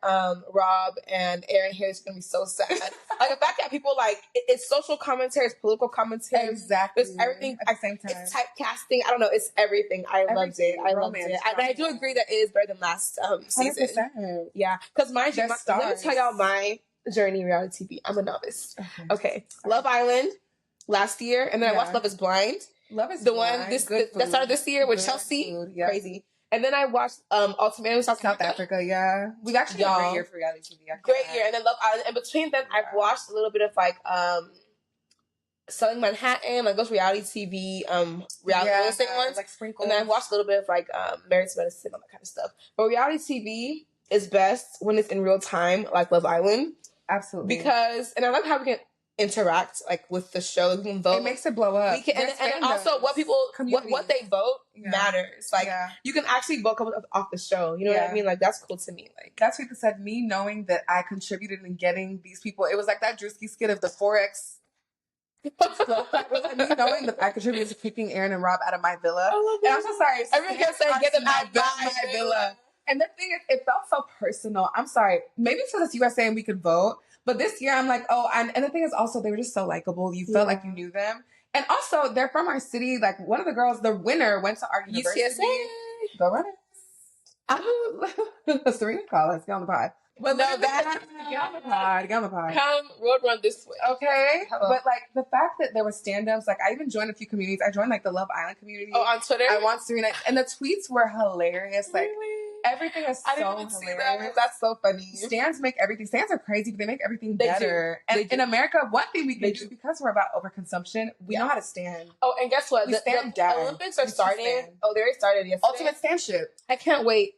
Rob, and Aaron Harris is going to be so sad. Like the fact that people like, it's social commentary, it's political commentary. Exactly. It's everything. At the same time. It's typecasting. I don't know. It's everything. I loved it. But I do agree that it is better than last season. 100%. Yeah. Because mind you, let me tell y'all my journey in reality TV. I'm a novice. Okay. Love Island last year. And then I watched Love is Blind. Love is the one that started this year with Chelsea. Yep. Crazy. And then I watched Ultimatum South Africa. Yeah, we've actually had a great year for reality TV. Great year, and then Love Island. And between them, I've watched a little bit of like Selling Manhattan, like those reality TV reality estate ones. Like Sprinkles. And then I've watched a little bit of like Married to Medicine, all that kind of stuff. But reality TV is best when it's in real time, like Love Island. Absolutely. Because, and I like how we can interact like with the show. We can vote. It makes it blow up. And also what people what they vote matters. Like you can actually vote off the show. You know what I mean? Like that's cool to me. Like that's what they said. Me knowing that I contributed in getting these people. It was like that Drewski skit of the Forex. Me knowing that I contributed to kicking Aaron and Rob out of my villa. And I'm so sorry. Everyone kept saying get them out of my villa. And the thing is, it felt so personal. I'm sorry. Maybe it's because it's USA and we could vote. But this year, I'm like, and the thing is also, they were just so likable. You felt like you knew them. And also, they're from our city. Like, one of the girls, the winner, went to our university. UTSA. Go run it. Serena, call us. Get on the pod. But no, that... Get on the pod. Come road run this way. Okay? Hello. But, like, the fact that there were stand-ups, like, I even joined a few communities. I joined, like, the Love Island community. Oh, on Twitter? I want Serena. And the tweets were hilarious. Like, everything is so hilarious. That. That's so funny. Stands make everything. Stands are crazy, but they make everything better. And in America, one thing we can do, because we're about overconsumption, we know how to stand. Oh, and guess what? The Olympics are starting. Oh, they already started yesterday. Ultimate Standship. I can't wait.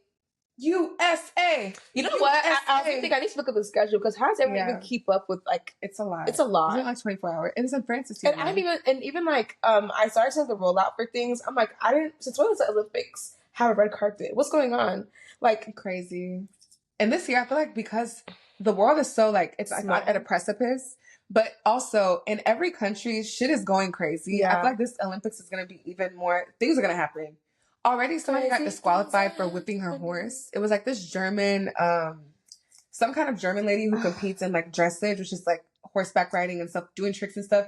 USA. You know what? I think I need to look at the schedule because how does everyone even keep up with like? It's a lot. It's a lot. It's like 24 hours. And it's in Francis too. And even like I started seeing the rollout for things. I'm like, I didn't since when does the Olympics have a red carpet? What's going on? Like crazy. And this year I feel like because the world is so like it's like not at a precipice, but also in every country shit is going crazy. Yeah. I feel like this Olympics is gonna be even more things are gonna happen. Already somebody got disqualified for whipping her horse. It was like this German, some kind of German lady who competes in like dressage, which is like horseback riding and stuff, doing tricks and stuff.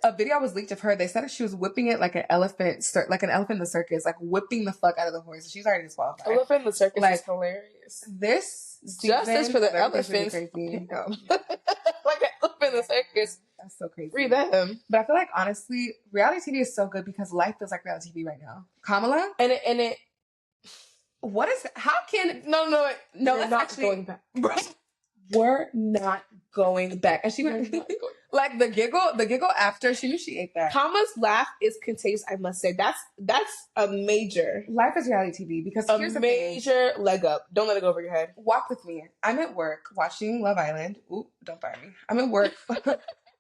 A video was leaked of her. They said that she was whipping it like an elephant in the circus, like whipping the fuck out of the horse. She's already disqualified. Elephant in the circus is hilarious. This justice for the elephants. Like an elephant in the circus. That's so crazy. Free them. But I feel like honestly, reality TV is so good because life feels like reality TV right now. Kamala and it. What is? How can no? We're not going back. We're not going back. And she went like the giggle after she knew she ate that. Kama's laugh is contagious. I must say that's a major life is reality TV because here's a major leg up. Don't let it go over your head. Walk with me. I'm at work watching Love Island. Ooh, don't fire me. I'm at work.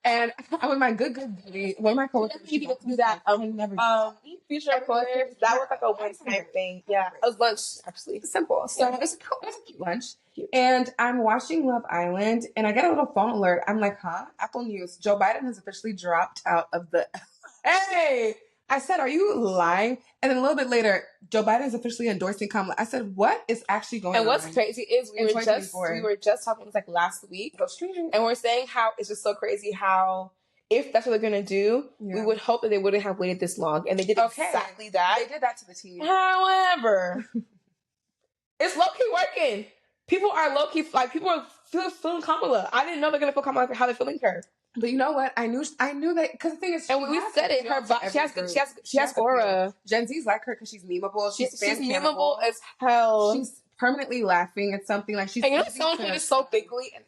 And I'm with my good buddy. One of my coworkers. You need to do that. Future coworkers. That was like a one-time thing. Yeah, it was lunch actually. Simple. So it's a cute lunch. And I'm watching Love Island, and I get a little phone alert. I'm like, huh? Apple News. Joe Biden has officially dropped out of the. Hey, I said, are you lying? And then a little bit later, Joe Biden is officially endorsing Kamala. I said, what is actually going on? And what's crazy is we were just talking, it was like last week. Go streaming. And we're saying how it's just so crazy how if that's what they're going to do, we would hope that they wouldn't have waited this long. And they did exactly that. They did that to the team. However, it's low-key working. People are low-key, like, people are feeling Kamala. I didn't know they're going to feel Kamala how they're feeling her. But you know what? I knew that, because the thing is, and we said it. She has aura. Gen Z's like her because she's memeable. She's memeable as hell. She's permanently laughing at something, like she's. And you know, someone who is so thickly and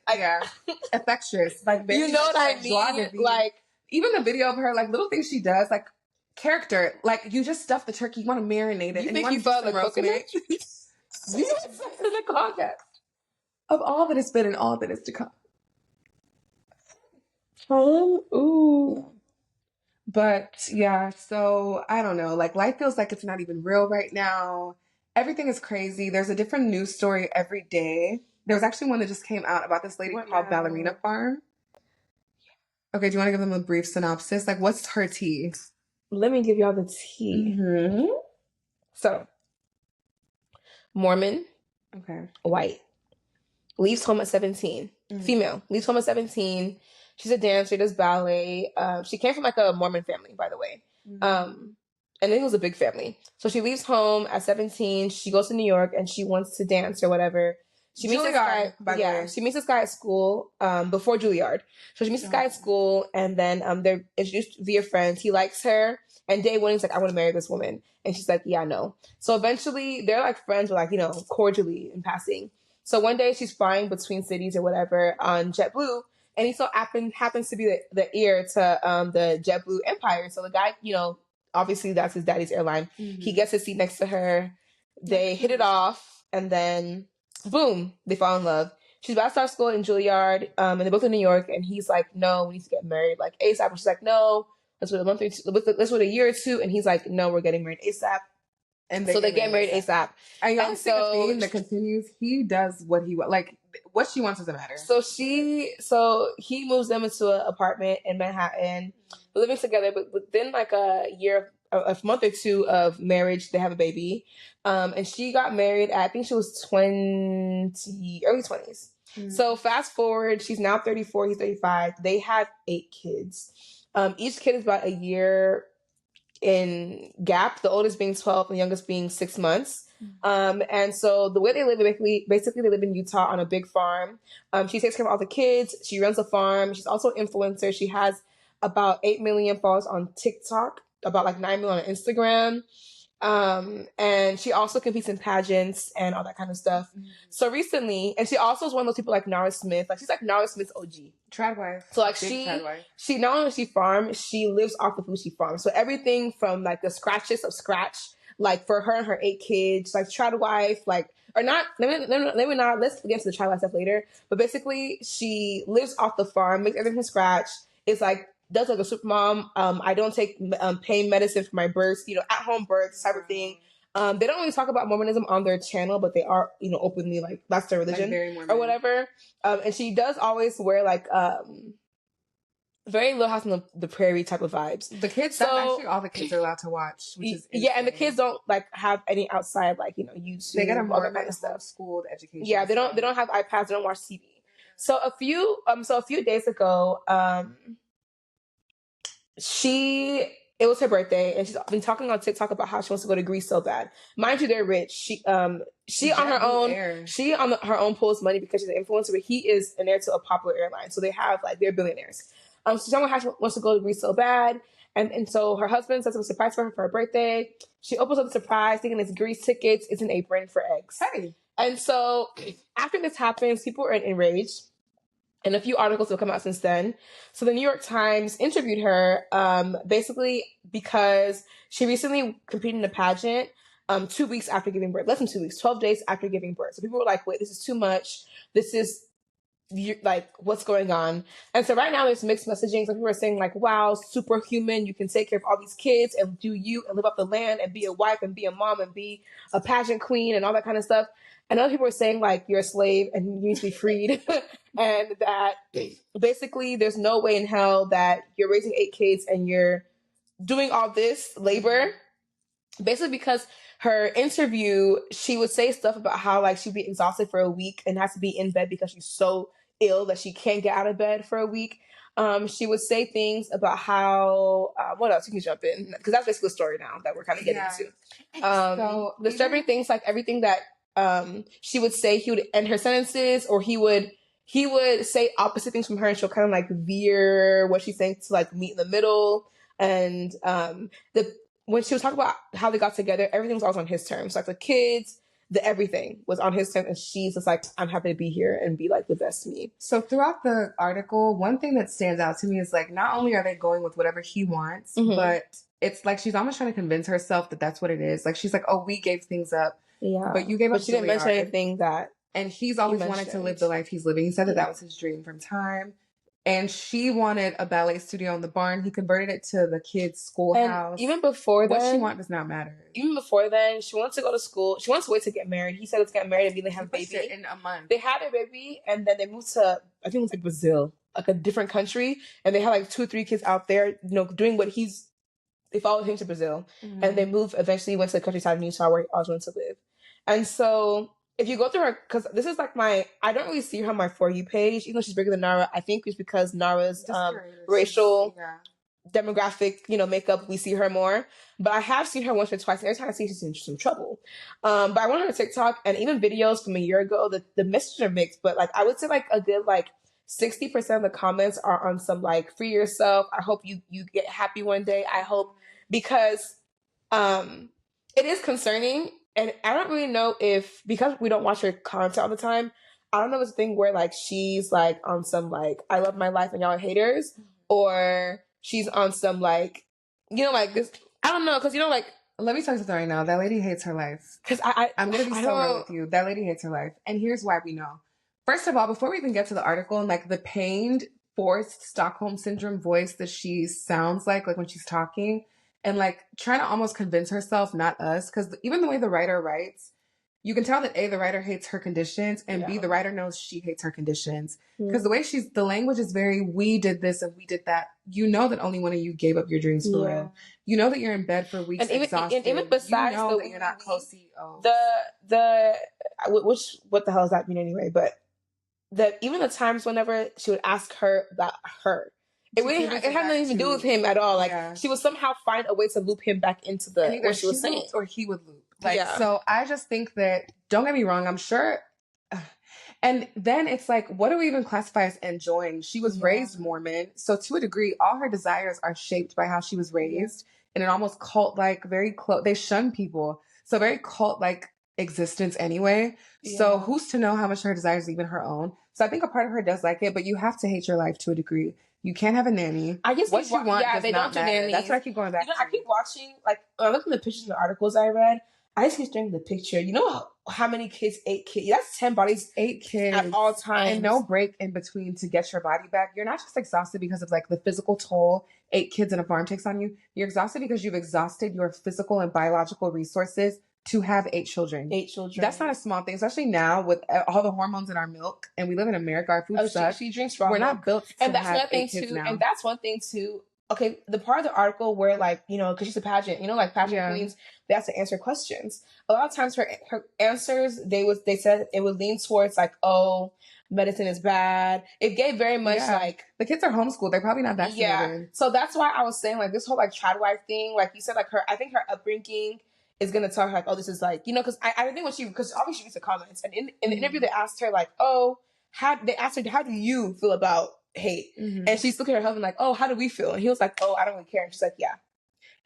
infectious, like you know what I mean? Like even the video of her, like little things she does, like character, like you just stuff the turkey, you want to marinate it, you think you felt the coconut? In the context of all that has been and all that is to come. Ooh. But yeah, so I don't know. Like life feels like it's not even real right now. Everything is crazy. There's a different news story every day. There was actually one that just came out about this lady called Ballerina Farm. Okay, do you want to give them a brief synopsis? Like, what's her tea? Let me give y'all the tea. Mm-hmm. So, Mormon. Okay. White. Leaves home at 17. Mm-hmm. Female. Leaves home at 17. She's a dancer, does ballet. She came from like a Mormon family, by the way. Mm-hmm. And it was a big family. So she leaves home at 17. She goes to New York and she wants to dance or whatever. She meets this guy. She meets this guy at school before Juilliard. So she meets this guy at school, and then they're introduced via friends. He likes her, and day one he's like, "I want to marry this woman," and she's like, "Yeah, I know." So eventually they're like friends, but like cordially in passing. So one day she's flying between cities or whatever on JetBlue. And he so happens to be the heir to the JetBlue empire. So the guy, obviously that's his daddy's airline. Mm-hmm. He gets a seat next to her. They hit it off, and then boom, they fall in love. She's about to start school in Juilliard, and they're both in New York. And he's like, "No, we need to get married like ASAP." And she's like, "No, let's wait a month or two. Let's wait a year or two." And he's like, "No, we're getting married ASAP." And so they get married ASAP. And so a theme that continues. He does what he like. What she wants doesn't matter. So he moves them into an apartment in Manhattan, living together. But within like a month or two of marriage, they have a baby. And she got married at, I think she was early 20s. Mm-hmm. So fast forward, she's now 34, he's 35. They have 8 kids. Each kid is about a year in gap, the oldest being 12 and the youngest being 6 months. And so the way they live, basically they live in Utah on a big farm. She takes care of all the kids. She runs a farm. She's also an influencer. She has about 8 million followers on TikTok, about like 9 million on Instagram. And she also competes in pageants and all that kind of stuff. Mm-hmm. So recently, and she also is one of those people like Nara Smith. Like she's like Nara Smith's OG. Tradwife. So like she not only does she farm, she lives off the food she farms. So everything from like the scratches of scratch, like for her and her 8 kids, like tradwife, like, or not, let me not, let's get into the tradwife stuff later. But basically she lives off the farm, makes everything from scratch. It's like, does like a super mom. I don't take pain medicine for my births, at home births, type of thing. They don't really talk about Mormonism on their channel, but they are, openly like that's their religion or whatever. And she does always wear like very Little House on the Prairie type of vibes. The kids, actually all the kids are allowed to watch, which is insane. And the kids don't like have any outside like YouTube. They get a more kind of stuff. Schooled education. Yeah, they don't have iPads. They don't watch TV. So a few days ago, it was her birthday, and she's been talking on TikTok about how she wants to go to Greece so bad. Mind you, they're rich. She on her own pulls money because she's an influencer, but he is an heir to a popular airline, so they have like they're billionaires. So she's talking about how she wants to go to Greece so bad, and so her husband says it was a surprise for her birthday. She opens up the surprise, thinking it's Greece tickets. It's an apron for eggs. Hey, and so after this happens, people are enraged. And a few articles have come out since then. So the New York Times interviewed her, basically because she recently competed in a pageant 2 weeks after giving birth. Less than 2 weeks, 12 days after giving birth. So people were like, wait, this is too much. This is like, what's going on? And so right now there's mixed messaging. Some people are saying like, wow, superhuman. You can take care of all these kids and do you and live off the land and be a wife and be a mom and be a pageant queen and all that kind of stuff. And other people are saying like you're a slave and you need to be freed, and that basically there's no way in hell that you're raising 8 kids and you're doing all this labor, basically because her interview, she would say stuff about how like she'd be exhausted for a week and has to be in bed because she's so ill that she can't get out of bed for a week. She would say things about how what else? You can jump in because that's basically the story now that we're kind of getting into. So disturbing things like everything that she would say. He would end her sentences, or he would say opposite things from her, and she'll kind of like veer what she's saying to like meet in the middle. And when she was talking about how they got together, everything was always on his terms. Like the kids, the everything was on his terms, and she's just like, I'm happy to be here and be like the best me. So throughout the article, one thing that stands out to me is like, not only are they going with whatever he wants, but it's like she's almost trying to convince herself that that's what it is. Like she's like, oh, we gave things up, but you gave up. But she didn't mention anything that. And he's always wanted to live the life he's living. He said that that was his dream from time. And she wanted a ballet studio in the barn. He converted it to the kids' schoolhouse. And even before then, what she wants does not matter. Even before then, she wants to go to school. She wants to wait to get married. He said let's get married and then have a baby in a month. They had a baby, and then they moved to, I think it was like Brazil, like a different country. And they had like 2 or 3 kids out there, you know, doing what they followed him to Brazil. And they moved, eventually went to the countryside of Utah where he always wanted to live. And so if you go through her, because this is like I don't really see her on my For You page, even though she's bigger than Nara. I think it's because Nara's racial demographic, you know, makeup, we see her more. But I have seen her once or twice, and every time I see she's in some trouble. But I went on her TikTok, and even videos from a year ago, the messages are mixed. But like I would say like a good like 60% of the comments are on some like free yourself. I hope you get happy one day. I hope, because it is concerning. And I don't really know if, because we don't watch her content all the time, I don't know if it's a thing where like she's like on some like, I love my life and y'all are haters, or she's on some like, you know, like this, I don't know, because you know, like, let me tell you something right now. That lady hates her life. Because I'm going to be so real with you. That lady hates her life. And here's why we know. First of all, before we even get to the article, and like the pained, forced Stockholm Syndrome voice that she sounds like when she's talking, and like trying to almost convince herself, not us, because even the way the writer writes, you can tell that A, the writer hates her conditions, and B, the writer knows she hates her conditions. Because the way the language is very, we did this and we did that. You know that only one of you gave up your dreams for real. You know that you're in bed for weeks, and exhausted. And even besides, you know that you're not co-CEO. What the hell does that mean anyway? But even the times whenever she would ask her about her, it had nothing to do with him at all. Like she would somehow find a way to loop him back into what she was saying, or he would loop. So I just think that, don't get me wrong, I'm sure. And then it's like, what do we even classify as enjoying? She was raised Mormon, so to a degree, all her desires are shaped by how she was raised in an almost cult-like, very close. They shun people, so very cult-like existence anyway. So who's to know how much her desires are even her own? So I think a part of her does like it, but you have to hate your life to a degree. You can't have a nanny. I guess what you want does they not don't do nannies. That's what I keep going back to. I keep watching, like, when I look at the pictures and the articles I read, I just keep staring at the picture. You know how many kids? 8 kids. That's 10 bodies. 8 kids. At all times. And no break in between to get your body back. You're not just exhausted because of like the physical toll 8 kids in a farm takes on you. You're exhausted because you've exhausted your physical and biological resources to have 8 children. 8 children. That's not a small thing, especially now with all the hormones in our milk, and we live in America. Our food sucks. She drinks raw We're milk. not built to and that's have another thing 8 kids too. now. And that's one thing too. Okay, the part of the article where like, you know, because she's a pageant, you know, like pageant queens, they have to answer questions. A lot of times her answers, they said it would lean towards like, oh, medicine is bad. It gave very much like, the kids are homeschooled. They're probably not vaccinated. Yeah. So that's why I was saying like this whole like tradwife thing, like you said, like I think her upbringing is going to tell her like, oh, this is like, you know, because I think because obviously she reads the comments, and in the interview they asked her like, oh, how do you feel about hate? And she's looking at her husband like, oh, how do we feel? And he was like, oh, I don't really care. And she's like, yeah.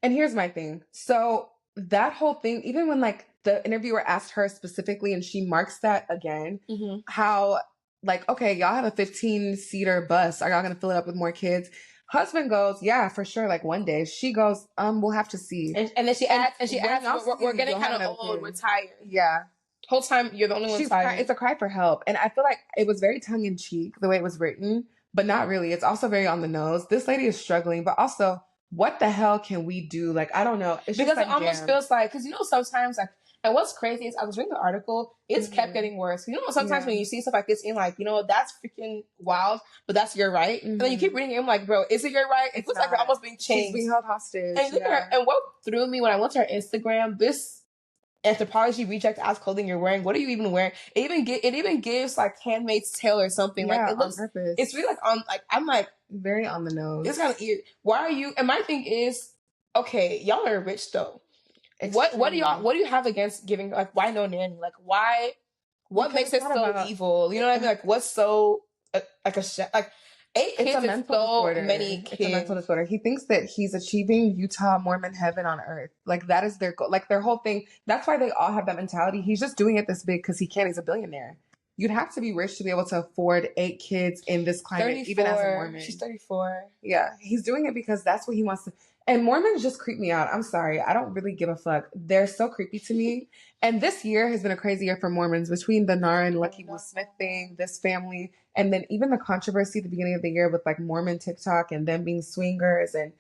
And here's my thing. So that whole thing, even when like the interviewer asked her specifically, and she marks that again, how like, okay, y'all have a 15-seater bus. Are y'all going to fill it up with more kids? Husband goes, yeah, for sure. Like one day. She goes, we'll have to see. And then she adds, we're getting kind of old. We're tired. Yeah. Whole time you're the only one tired. It's a cry for help. And I feel like it was very tongue in cheek the way it was written, but not really. It's also very on the nose. This lady is struggling, but also what the hell can we do? Like, I don't know. It's because just like, it almost feels like, because you know, sometimes like And what's crazy is I was reading the article, it's kept getting worse. You know, sometimes when you see stuff like this, you're like, you know, that's freaking wild, but that's your right. And then you keep reading it, I'm like, bro, is it your right? It looks like you're almost being changed. She's being held hostage. And look at her, and what threw me when I went to her Instagram, this Anthropology reject ass clothing you're wearing. What are you even wearing? It even gives like Handmaid's Tale or something. Like it looks, on purpose. It's really like on like I'm like very on the nose. It's kind of weird. Why are you? And my thing is, okay, y'all are rich though. Extremely. What do you have against giving, like, why no nanny? Like, why, what makes it so evil? You know what I mean? Like, what's so, like, like, 8 kids is so many kids. It's a mental disorder. He thinks that he's achieving Utah Mormon heaven on earth. Like, that is their goal. Like, their whole thing. That's why they all have that mentality. He's just doing it this big because he can. He's a billionaire. You'd have to be rich to be able to afford 8 kids in this climate, 34, even as a Mormon. She's 34. Yeah, he's doing it because that's what he wants to. And Mormons just creep me out. I'm sorry. I don't really give a fuck. They're so creepy to me. And this year has been a crazy year for Mormons between the Nara and Lucky Will Smith thing, this family, and then even the controversy at the beginning of the year with like Mormon TikTok and them being swingers. And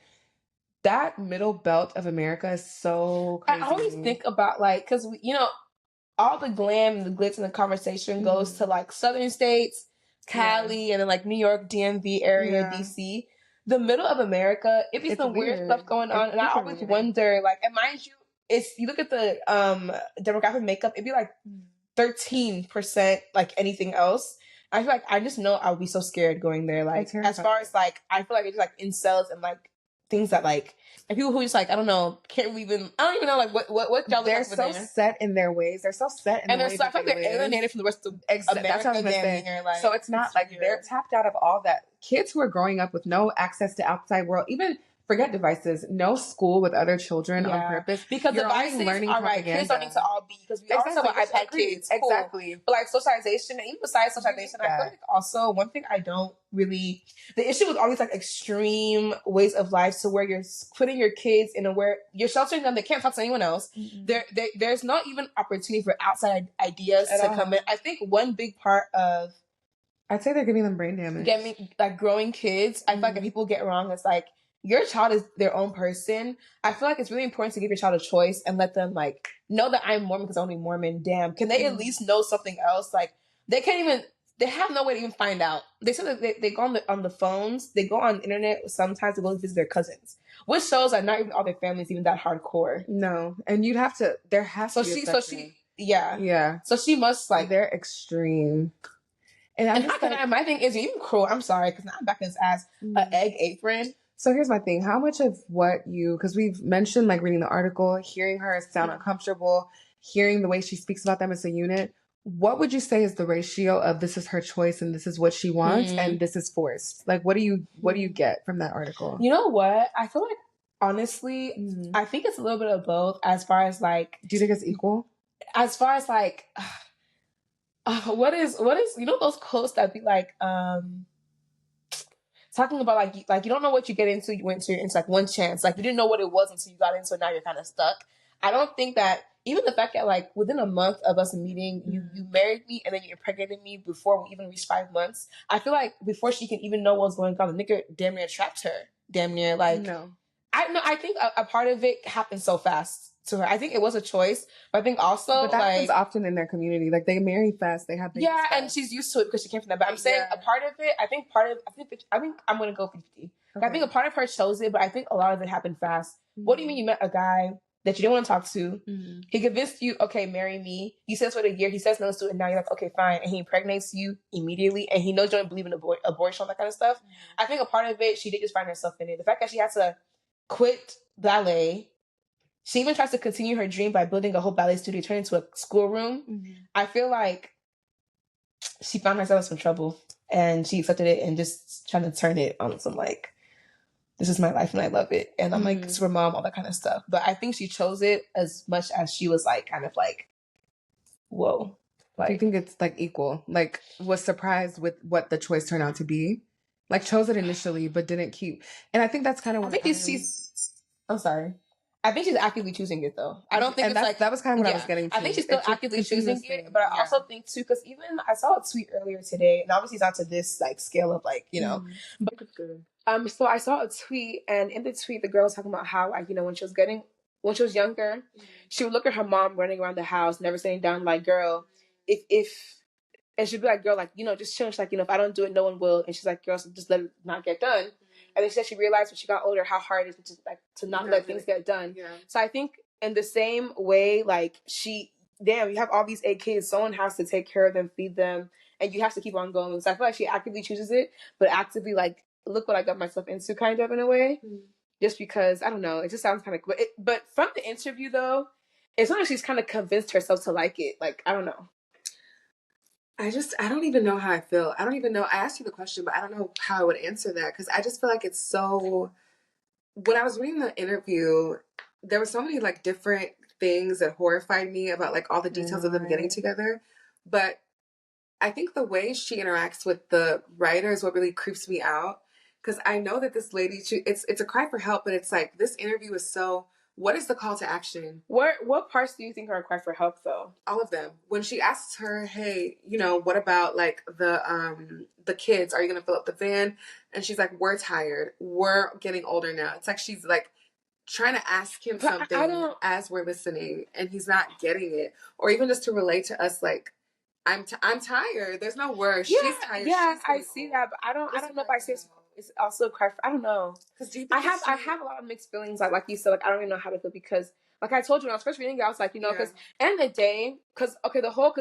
that middle belt of America is so crazy. I always think about like, because, you know, all the glam and the glitz in the conversation goes to like southern states, Cali, and then like New York, DMV area, DC. The middle of America, it be some weird stuff going on. And I always wonder, like, and mind you, you look at the demographic makeup, it'd be like 13% like anything else. I feel like I just know I would be so scared going there. Like, as far as like, I feel like it's like incels and like things that like, and people who just like, I don't know, can't even, I don't even know like what y'all they're so set in their ways. They're so set in their ways. And they're alienated from the rest of America. That's what I was gonna say. Like, so it's not like they're tapped out of all that. Kids who are growing up with no access to outside world, even forget devices, no school with other children on purpose. Because devices, all right, kids don't need to all be, because we also have iPad kids. Cool. Exactly. But like socialization, and even besides socialization, I feel like also one thing I don't really, the issue with all these like extreme ways of life to where you're putting your kids in a where you're sheltering them, they can't talk to anyone else. There's not even opportunity for outside ideas to come in. I think one big part of, I'd say they're giving them brain damage. Like growing kids, I feel like if people get wrong, it's like, your child is their own person. I feel like it's really important to give your child a choice and let them like know that I'm Mormon because I'm only Mormon. Damn, can they at least know something else? Like they can't even. They have no way to even find out. They said that they go on the phones. They go on the internet sometimes to go visit their cousins, which shows that not even all their families even that hardcore. No, and you'd have to. There has to be. So she must like they're extreme. And my thing is even cruel. I'm sorry because now I'm back in his ass. An egg apron. So here's my thing. How much of what because we've mentioned like reading the article, hearing her sound uncomfortable, hearing the way she speaks about them as a unit, what would you say is the ratio of this is her choice and this is what she wants and this is forced? Like, what do you get from that article? You know what? I feel like, honestly, I think it's a little bit of both as far as like... Do you think it's equal? As far as like... what is you know those quotes that be like... talking about like you don't know what you get into. You went to it's like one chance. Like you didn't know what it was until you got into it. Now you're kind of stuck. I don't think that even the fact that like within a month of us meeting, you married me and then you impregnated me before we even reached 5 months. I feel like before she can even know what was going on, the nigga damn near trapped her. Damn near like no. I think a part of it happened so fast to her. I think it was a choice, but I think also but that happens often in their community. Like they marry fast, they have babies fast. And she's used to it because she came from that. But I'm saying a part of it. I think I'm gonna go 50. Okay. I think a part of her chose it, but I think a lot of it happened fast. What do you mean you met a guy that you didn't want to talk to? He convinced you, okay, marry me. You said for a year. He says no to it, and now you're like, okay, fine. And he impregnates you immediately, and he knows you don't believe in abortion, that kind of stuff. I think a part of it, she did just find herself in it. The fact that she had to quit ballet. She even tries to continue her dream by building a whole ballet studio, turn into a schoolroom. I feel like she found herself in some trouble and she accepted it and just trying to turn it on some like, this is my life and I love it. And I'm like, super mom, all that kind of stuff. But I think she chose it as much as she was like, kind of like, whoa. Like, do you think it's like equal? Like was surprised with what the choice turned out to be? Like chose it initially, but didn't keep. And I think that's kind of what I'm sorry. I think she's actively choosing it though. I don't think it's like that was kind of what I was getting to. I think she's still actively choosing it, but I also think too because even I saw a tweet earlier today, and obviously it's not to this like scale of like but it's good. So I saw a tweet, and in the tweet the girl was talking about how like when she was getting when she was younger, she would look at her mom running around the house, never sitting down, like, girl, if and she'd be like, girl, like, you know, just chill. She's like, you know, if I don't do it, no one will. And she's like, girl, so just let it not get done. And then she said she realized when she got older how hard it is to not let things get done. Yeah. So I think in the same way, like, you have all these 8 kids. Someone has to take care of them, feed them, and you have to keep on going. So I feel like she actively chooses it, but actively, like, look what I got myself into, kind of, in a way. Just because, I don't know, it just sounds kind of cool. But from the interview, though, it's not like she's kind of convinced herself to like it. Like, I don't know. I don't even know how I feel. I don't even know. I asked you the question, but I don't know how I would answer that because I just feel like it's so. When I was reading the interview, there were so many like different things that horrified me about like all the details of them getting together. But I think the way she interacts with the writer is what really creeps me out because I know that this lady, it's a cry for help, but it's like this interview is so. What is the call to action? What parts do you think are a cry for help, though? All of them. When she asks her, hey, you know, what about like the kids? Are you gonna fill up the van? And she's like, we're tired. We're getting older now. It's like she's like trying to ask him something as we're listening, and he's not getting it. Or even just to relate to us, like, I'm tired. There's no words. Yeah, she's tired. Yeah, she's I see that, but I don't know if I say it's also a cry for, I don't know. I have a lot of mixed feelings. Like you said, like I don't even know how to feel because, like I told you when I was first reading it, I was like, you know, because end of the day, because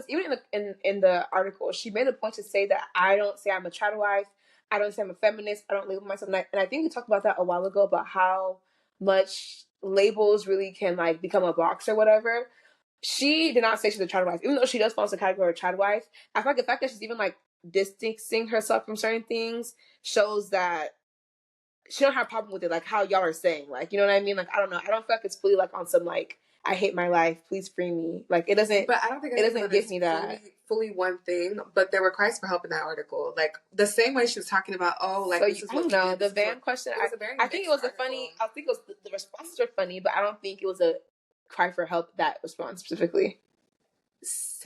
even in the article, she made a point to say that I don't say I'm a tradwife, I don't say I'm a feminist, I don't label myself, and I think we talked about that a while ago about how much labels really can like become a box or whatever. She did not say she's a tradwife, even though she does fall into the category of tradwife. I feel like the fact that she's even like distancing herself from certain things shows that she don't have a problem with it, like how y'all are saying, like, you know what I mean? Like, I don't know. I don't feel like it's fully like on some like I hate my life, please free me. Like it doesn't. But I don't think it doesn't give me that fully one thing. But there were cries for help in that article, like the same way she was talking about. Oh, like so this is I don't know the van question. I think it was article. I think it was the responses were funny, but I don't think it was a cry for help that response specifically.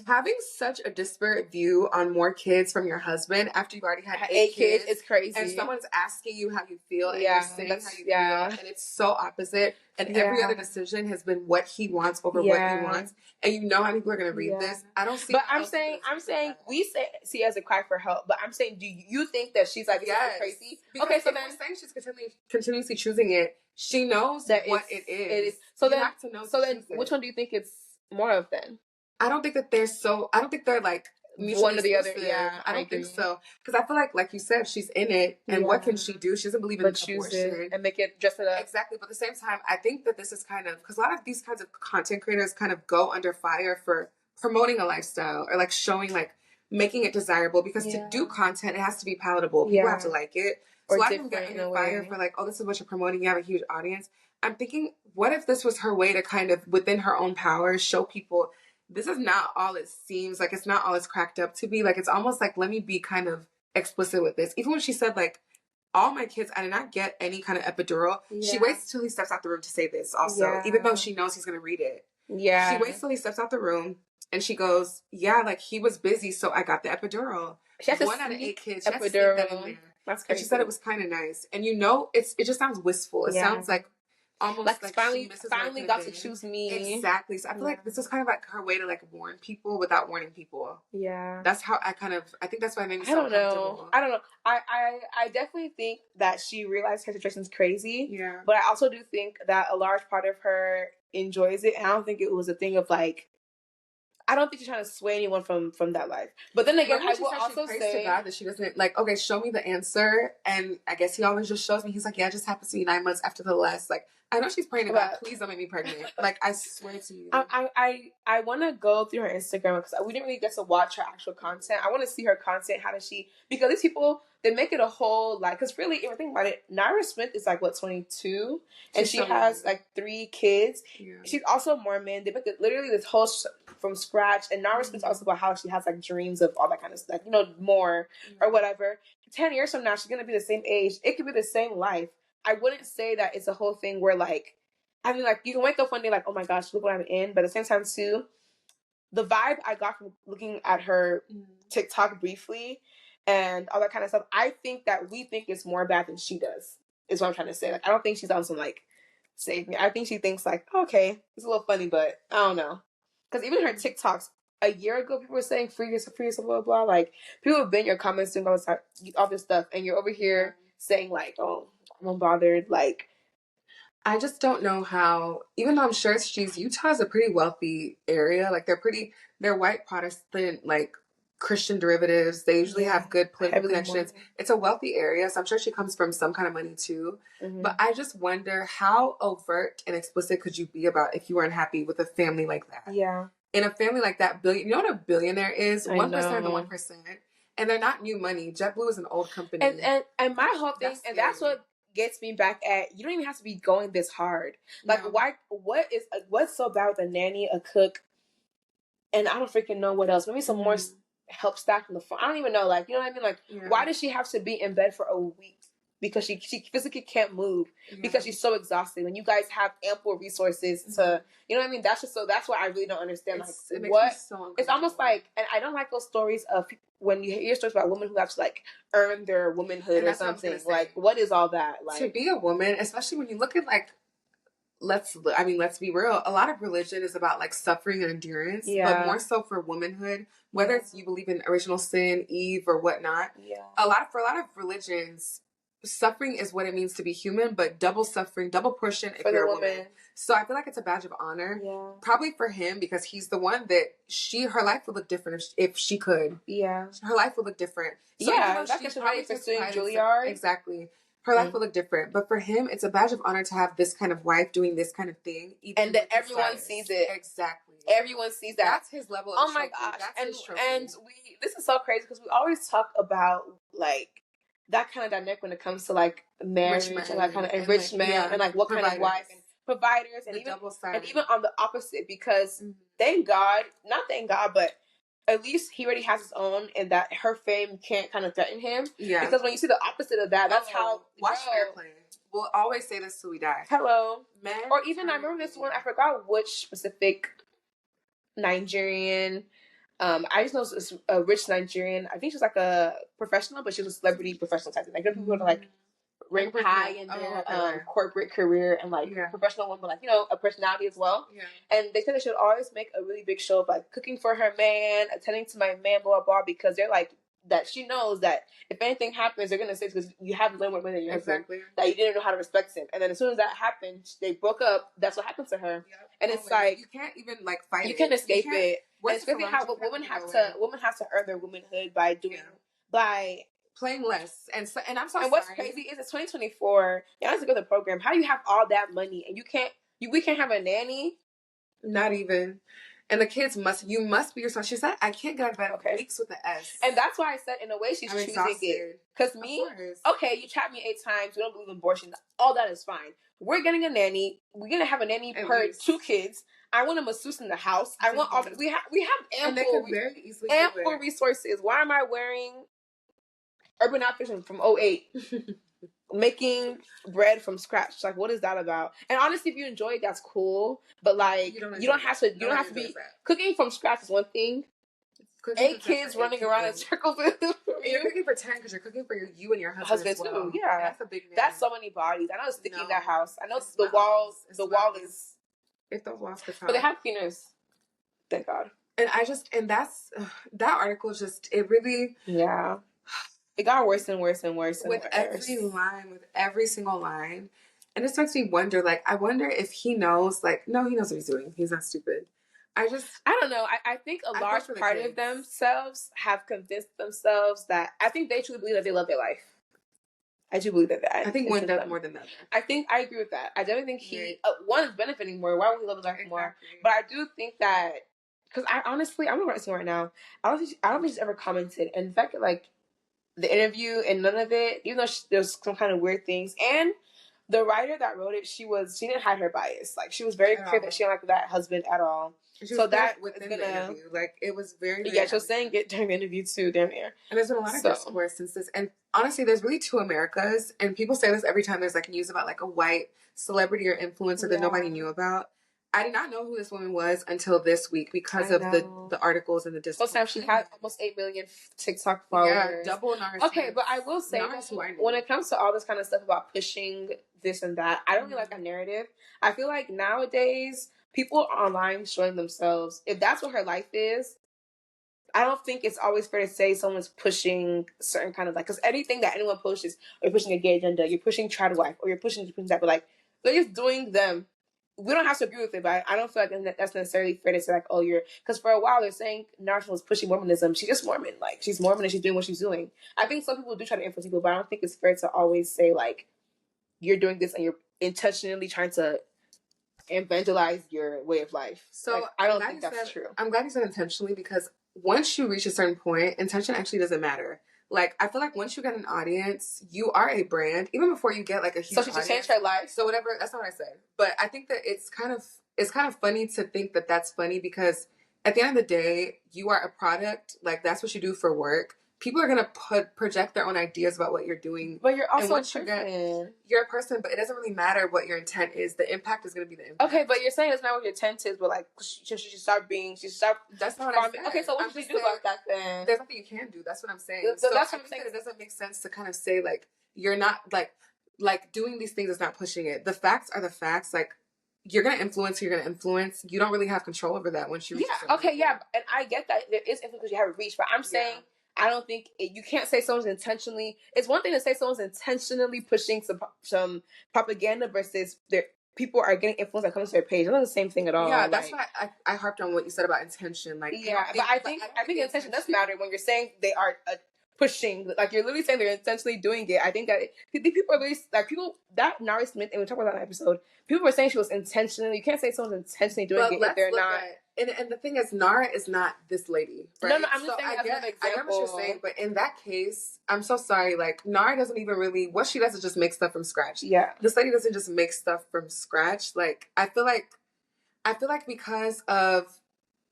Having such a disparate view on more kids from your husband after you've already had 8 kids, it's crazy. And someone's asking you how you feel, and you're saying how you feel, and it's so opposite. And every other decision has been what he wants over what he wants. And you know how people are going to read this. I don't see. But I'm saying we see it as a cry for help. But I'm saying, do you think that she's like crazy? Because okay, so then we're saying she's continuously choosing it. She knows that what it is. It is. So you have to know. So then, which one do you think it's more of then? I don't think that I don't think they're like one or the other. Yeah, I don't think so. Because I feel like you said, she's in it, and what can she do? She doesn't believe in abortion and make it dress it up. Exactly, but at the same time, I think that this is kind of because a lot of these kinds of content creators kind of go under fire for promoting a lifestyle or like showing like making it desirable. Because to do content, it has to be palatable. People have to like it. So a lot of them get under fire for like, oh, this is what you're promoting. You have a huge audience. I'm thinking, what if this was her way to kind of within her own power show people. This is not all it seems like. It's not all it's cracked up to be. Like, it's almost like, let me be kind of explicit with this. Even when she said, like, all my kids, I did not get any kind of epidural. She waits till he steps out the room to say this also, even though she knows he's going to read it. Yeah. She waits till he steps out the room and she goes, yeah, like, he was busy, so I got the epidural. She has 1 out of 8 kids. She has to sneak that in there. That's crazy. And she said it was kind of nice. And you know, it just sounds wistful. It sounds like almost like finally got to choose me. Exactly. So I feel like this is kind of like her way to like warn people without warning people. Yeah. That's how I think that's why it made me so uncomfortable. I don't know. I definitely think that she realized her situation's crazy. Yeah. But I also do think that a large part of her enjoys it. And I don't think it was a thing of like, I don't think she's trying to sway anyone from that life. But then again, I will also say to God that she doesn't like, okay, show me the answer. And I guess he always just shows me. He's like, yeah, it just happens to me 9 months after the last, like, I know she's praying to God, please don't make me pregnant. Like, I swear to you. I want to go through her Instagram because we didn't really get to watch her actual content. I want to see her content. How does she, because these people, they make it a whole, like, because really, if you think about it, Naira Smith is like, what, 22? And she has like 3 kids. Yeah. She's also Mormon. They make it literally this whole from scratch. And Naira Smith's also about how she has like dreams of all that kind of stuff, you know, more or whatever. 10 years from now, she's going to be the same age. It could be the same life. I wouldn't say that it's a whole thing where, like, I mean, like, you can wake up one day like, oh my gosh, look what I'm in. But at the same time, too, the vibe I got from looking at her TikTok briefly and all that kind of stuff, I think that we think it's more bad than she does, is what I'm trying to say. Like, I don't think she's on some, like, save me. I think she thinks like, okay, it's a little funny, but I don't know. Because even her TikToks, a year ago, people were saying free yourself, blah, blah, blah. Like, people have been in your comments doing all this stuff, and you're over here saying like, oh, I'm unbothered. Like, I just don't know how, even though I'm sure Utah's a pretty wealthy area. Like, they're white Protestant, like, Christian derivatives. They usually have good political connections. It's a wealthy area, so I'm sure she comes from some kind of money too. Mm-hmm. But I just wonder how overt and explicit could you be about if you were unhappy with a family like that? Yeah. In a family like that, you know what a billionaire is? 1% of the 1%. And they're not new money. JetBlue is an old company. And my whole thing, that's what gets me back at, you don't even have to be going this hard. Like, what's so bad with a nanny, a cook, and I don't freaking know what else. Maybe some more help staff in the front. I don't even know. Like, you know what I mean? Like, why does she have to be in bed for a week? Because she physically can't move because she's so exhausted. When you guys have ample resources to, you know what I mean? That's why I really don't understand. It makes me so it's almost like, and I don't like those stories of when you hear stories about women who have to like earn their womanhood or something. Like, what is all that? Like, to be a woman, especially when you look at like, let's be real. A lot of religion is about like suffering and endurance, but more so for womanhood, whether it's you believe in original sin, Eve, or whatnot. For a lot of religions, suffering is what it means to be human, but double suffering, double portion if you're a woman. So I feel like it's a badge of honor. Probably for him, because he's the one that her life would look different if she could. Her life would look different. So that's she's probably pursuing Juilliard. Exactly. Her life will look different. But for him, it's a badge of honor to have this kind of wife doing this kind of thing. And that everyone sees it. Exactly. Everyone sees that. That's his level of oh my gosh. And this is so crazy because we always talk about like that kind of dynamic when it comes to like marriage and that kind of enrichment and like what kind of wife and providers and even on the opposite, because not thank God, but at least he already has his own, and that her fame can't kind of threaten him. Because when you see the opposite of that, that's how watch Airplane. We'll always say this till we die. Hello, man. Or even I remember this one. I forgot which specific Nigerian. I just know it's a rich Nigerian. I think she's like a professional, but she was a celebrity professional type of thing. Like people who like rank high in their corporate career and like professional woman, like, you know, a personality as well. And they said they should always make a really big show of like cooking for her man, attending to my man, blah, blah, blah, because they're like, that she knows that if anything happens, they're going to say it's because you have learned more than your husband, that you didn't know how to respect him. And then as soon as that happened, they broke up. That's what happened to her. And it's like, you can't even like fight you can't escape it. And especially how women have to earn their womanhood by playing less. And I'm so and what's crazy is it's 2024. You have to go to the program. How do you have all that money and we can't have a nanny? Not even. And the kids you must be yourself. She said, I can't get out of bed weeks with the S. And that's why I said, in a way, she's choosing it. Because you trapped me 8 times. We don't believe in abortion. All that is fine. We're getting a nanny. We're going to have a nanny per 2 kids. I want a masseuse in the house. I want all that. We have ample resources. Why am I wearing Urban Outfitters from 2008? Making bread from scratch, like, what is that about? And honestly, if you enjoy it, that's cool, but like, you don't have to be cooking from scratch is one thing. 8 kids running around in circles. You're cooking for 10 because you're cooking for you and your husband too. That's a big. That's so many bodies. I know it's sticky in that house. I know the wall is. If those walls could talk. But they have cleaners. Thank God. And that's that article. It really. Yeah. It got worse and worse and worse. With every single line. And it starts me wonder, like, I wonder if he knows, like, no, he knows what he's doing. He's not stupid. I don't know. I think a large part of themselves have convinced themselves that, I think they truly believe that they love their life. I do believe that. I think one does more than the other. I agree with that. I definitely think one is benefiting more. Why would he love his life more? But I do think that, because I'm going to write something right now. I don't think she's ever commented. And in fact, like, the interview and none of it, even though there's some kind of weird things, and the writer that wrote it, she didn't hide her bias. Like, she was very clear that she didn't like that husband at all. So that within the interview, like, it was very, very she was saying it during the interview too, damn near. And there's been a lot of discourse since this. And honestly, there's really 2 Americas, and people say this every time there's like news about like a white celebrity or influencer that nobody knew about. I did not know who this woman was until this week because of the articles and the discourse. Most times she had almost 8 million TikTok followers. Yeah, double Nars. Okay, but I will say when it comes to all this kind of stuff about pushing this and that, I don't really like that narrative. I feel like nowadays people are online showing themselves. If that's what her life is, I don't think it's always fair to say someone's pushing certain kind of like, because anything that anyone posts is, or you're pushing a gay agenda, you're pushing tradwife, or you're pushing that, but like they're just doing them. We don't have to agree with it, but I don't feel like that's necessarily fair to say like, oh, you're, because for a while they're saying Narsha was pushing Mormonism. She's just Mormon, like she's Mormon and she's doing what she's doing. I think some people do try to influence people, but I don't think it's fair to always say like you're doing this and you're intentionally trying to evangelize your way of life. So like, I don't think that's true. I'm glad you said intentionally, because once you reach a certain point, intention actually doesn't matter. Like, I feel like once you get an audience, you are a brand, even before you get like a huge audience. So she changed her life. So whatever, that's not what I said. But I think that it's kind of funny to think that that's funny, because at the end of the day, you are a product. Like, that's what you do for work. People are going to project their own ideas about what you're doing. But you're also a person. You're a person, but it doesn't really matter what your intent is. The impact is going to be the impact. Okay, but you're saying it's not what your intent is, but like, she should start. That's not what I'm saying. Okay, so what should you do about that then? There's nothing you can do. That's what I'm saying. So that's what I'm saying. It doesn't make sense to kind of say, like, you're not, like doing these things is not pushing it. The facts are the facts. Like, you're going to influence who you're going to influence. You don't really have control over that once you reach and I get that. There is influence because you haven't reached, but I'm saying... I don't think you can't say someone's intentionally. It's one thing to say someone's intentionally pushing some propaganda versus people are getting influenced that comes to their page. It's not the same thing at all. Yeah, that's why I harped on what you said about intention. Like, but I think intention does matter when you're saying they are pushing. Like, you're literally saying they're intentionally doing it. I think that people are really like people that Nari Smith, and we talked about that in an episode. People were saying she was intentionally. You can't say someone's intentionally doing it if they're not. And the thing is, Nara is not this lady, right? No, I'm just saying as an example. I get what you're saying, but in that case, I'm so sorry. Like, Nara doesn't even really, what she does is just make stuff from scratch. Yeah. This lady doesn't just make stuff from scratch. Like, I feel like because of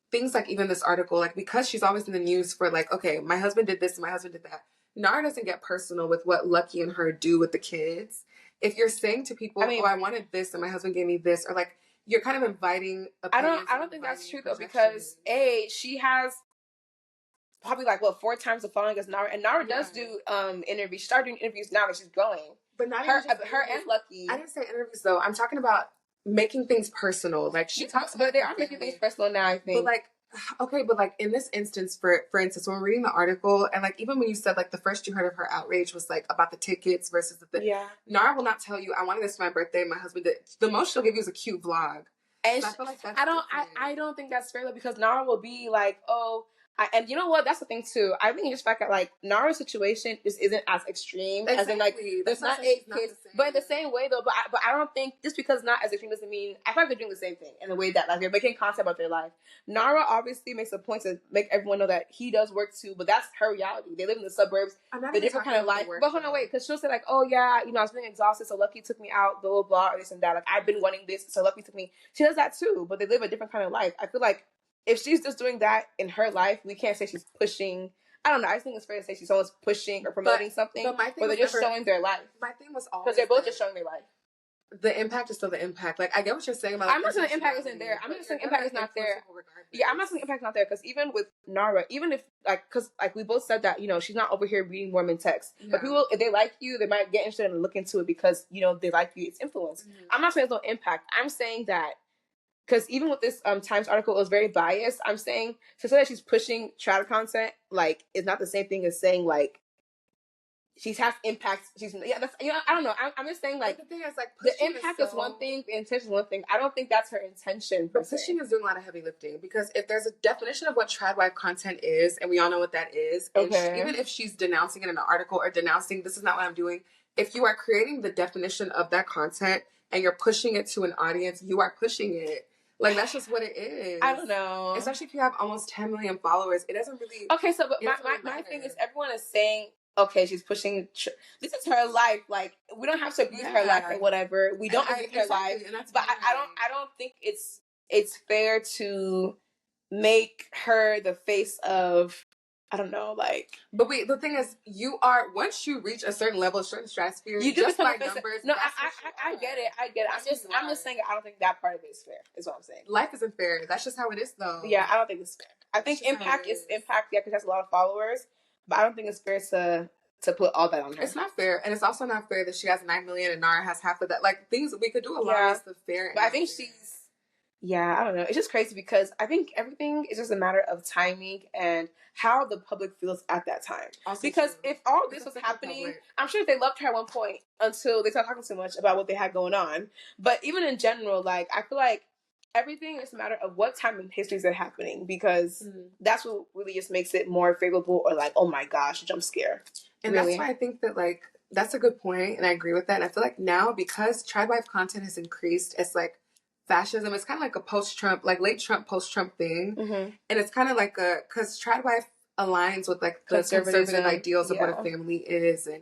things like even this article, like, because she's always in the news for like, okay, my husband did this and my husband did that. Nara doesn't get personal with what Lucky and her do with the kids. If you're saying to people, I wanted this and my husband gave me this, or like, you're kind of inviting opinions. I don't think that's true though, because she has probably like 4 times the following as Nara, and Nara does do interviews. She started doing interviews now that she's growing. But not her and Lucky. I didn't say interviews though. I'm talking about making things personal. Like, she talks about, but they are making things personal now, I think. But like, okay, but like in this instance, for instance, when we're reading the article, and like even when you said like the first you heard of her outrage was like about the tickets versus the thing. Yeah. Nara will not tell you, I wanted this for my birthday. My husband did. The most she'll give you is a cute vlog. And so I feel like that's I don't think that's fair though, because Nara will be like, and you know what? That's the thing too. I think it's fact that like Nara's situation just isn't as extreme as in like there's not 8 kids, but in the same way though. But I don't think just because it's not as extreme doesn't mean I feel like they're doing the same thing in the way that like they're making content about their life. Nara obviously makes a point to make everyone know that he does work too, but that's her reality. They live in the suburbs, the different kind of life. But hold on, wait, because she'll say like, oh yeah, I was feeling exhausted, so Lucky took me out, blah blah blah, or this and that. Like I've been wanting this, so Lucky took me. She does that too, but they live a different kind of life. I feel like if she's just doing that in her life, we can't say she's pushing. I don't know. I just think it's fair to say she's always pushing or promoting something, or they're just showing their life. My thing was always because they're both just showing their life. The impact is still the impact. Like I get what you're saying about. I'm not saying the impact isn't there. I'm just saying impact is not there. Yeah, I'm not saying impact is not there because even with Nara, even if because we both said that she's not over here reading Mormon texts, but people if they like you, they might get interested and look into it because they like you. It's influence. Mm-hmm. I'm not saying there's no impact. I'm saying that. Because even with this Times article, it was very biased. I'm saying to say that she's pushing trad content is not the same thing as saying she's has impact. That's I don't know. I'm just saying the thing is the impact is one thing, the intention is one thing. I don't think that's her intention. But pushing is doing a lot of heavy lifting because if there's a definition of what tradwife content is, and we all know what that is, and even if she's denouncing it in an article or denouncing this is not what I'm doing, if you are creating the definition of that content and you're pushing it to an audience, you are pushing it. That's just what it is. I don't know. Especially if you have almost 10 million followers. It doesn't really... Okay, so but my thing is everyone is saying, okay, she's pushing... this is her life. We don't have to agree with her life or whatever. We don't agree with her life. But I don't think it's fair to make her the face of I don't know, like. But wait, the thing is, you are, once you reach a certain level, a certain stratosphere, you do just by offensive. numbers. No, I get it. I'm just saying I don't think that part of it is fair. Is what I'm saying. Life isn't fair. That's just how it is, though. Yeah, I don't think it's fair. I think impact is impact. Yeah, because she has a lot of followers, but I don't think it's fair to put all that on her. It's not fair, and it's also not fair that she has 9 million and Nara has half of that. Like, things we could do a lot is the fair. But I think she's. Yeah, I don't know. It's just crazy because I think everything is just a matter of timing and how the public feels at that time. Also because if all this was happening, I'm sure they loved her at one point until they started talking so much about what they had going on. But even in general, like, I feel like everything is a matter of what time in history is it happening, because that's what really just makes it more favorable, or like, oh my gosh, jump scare. And really? That's why I think that, like, that's a good point, and I agree with that. And I feel like now, because tradwife content has increased, it's like fascism. It's kind of like a post-Trump, like late Trump, post-Trump thing. Mm-hmm. And it's kind of like because tradwife aligns with like the conservative ideals of what a family is, and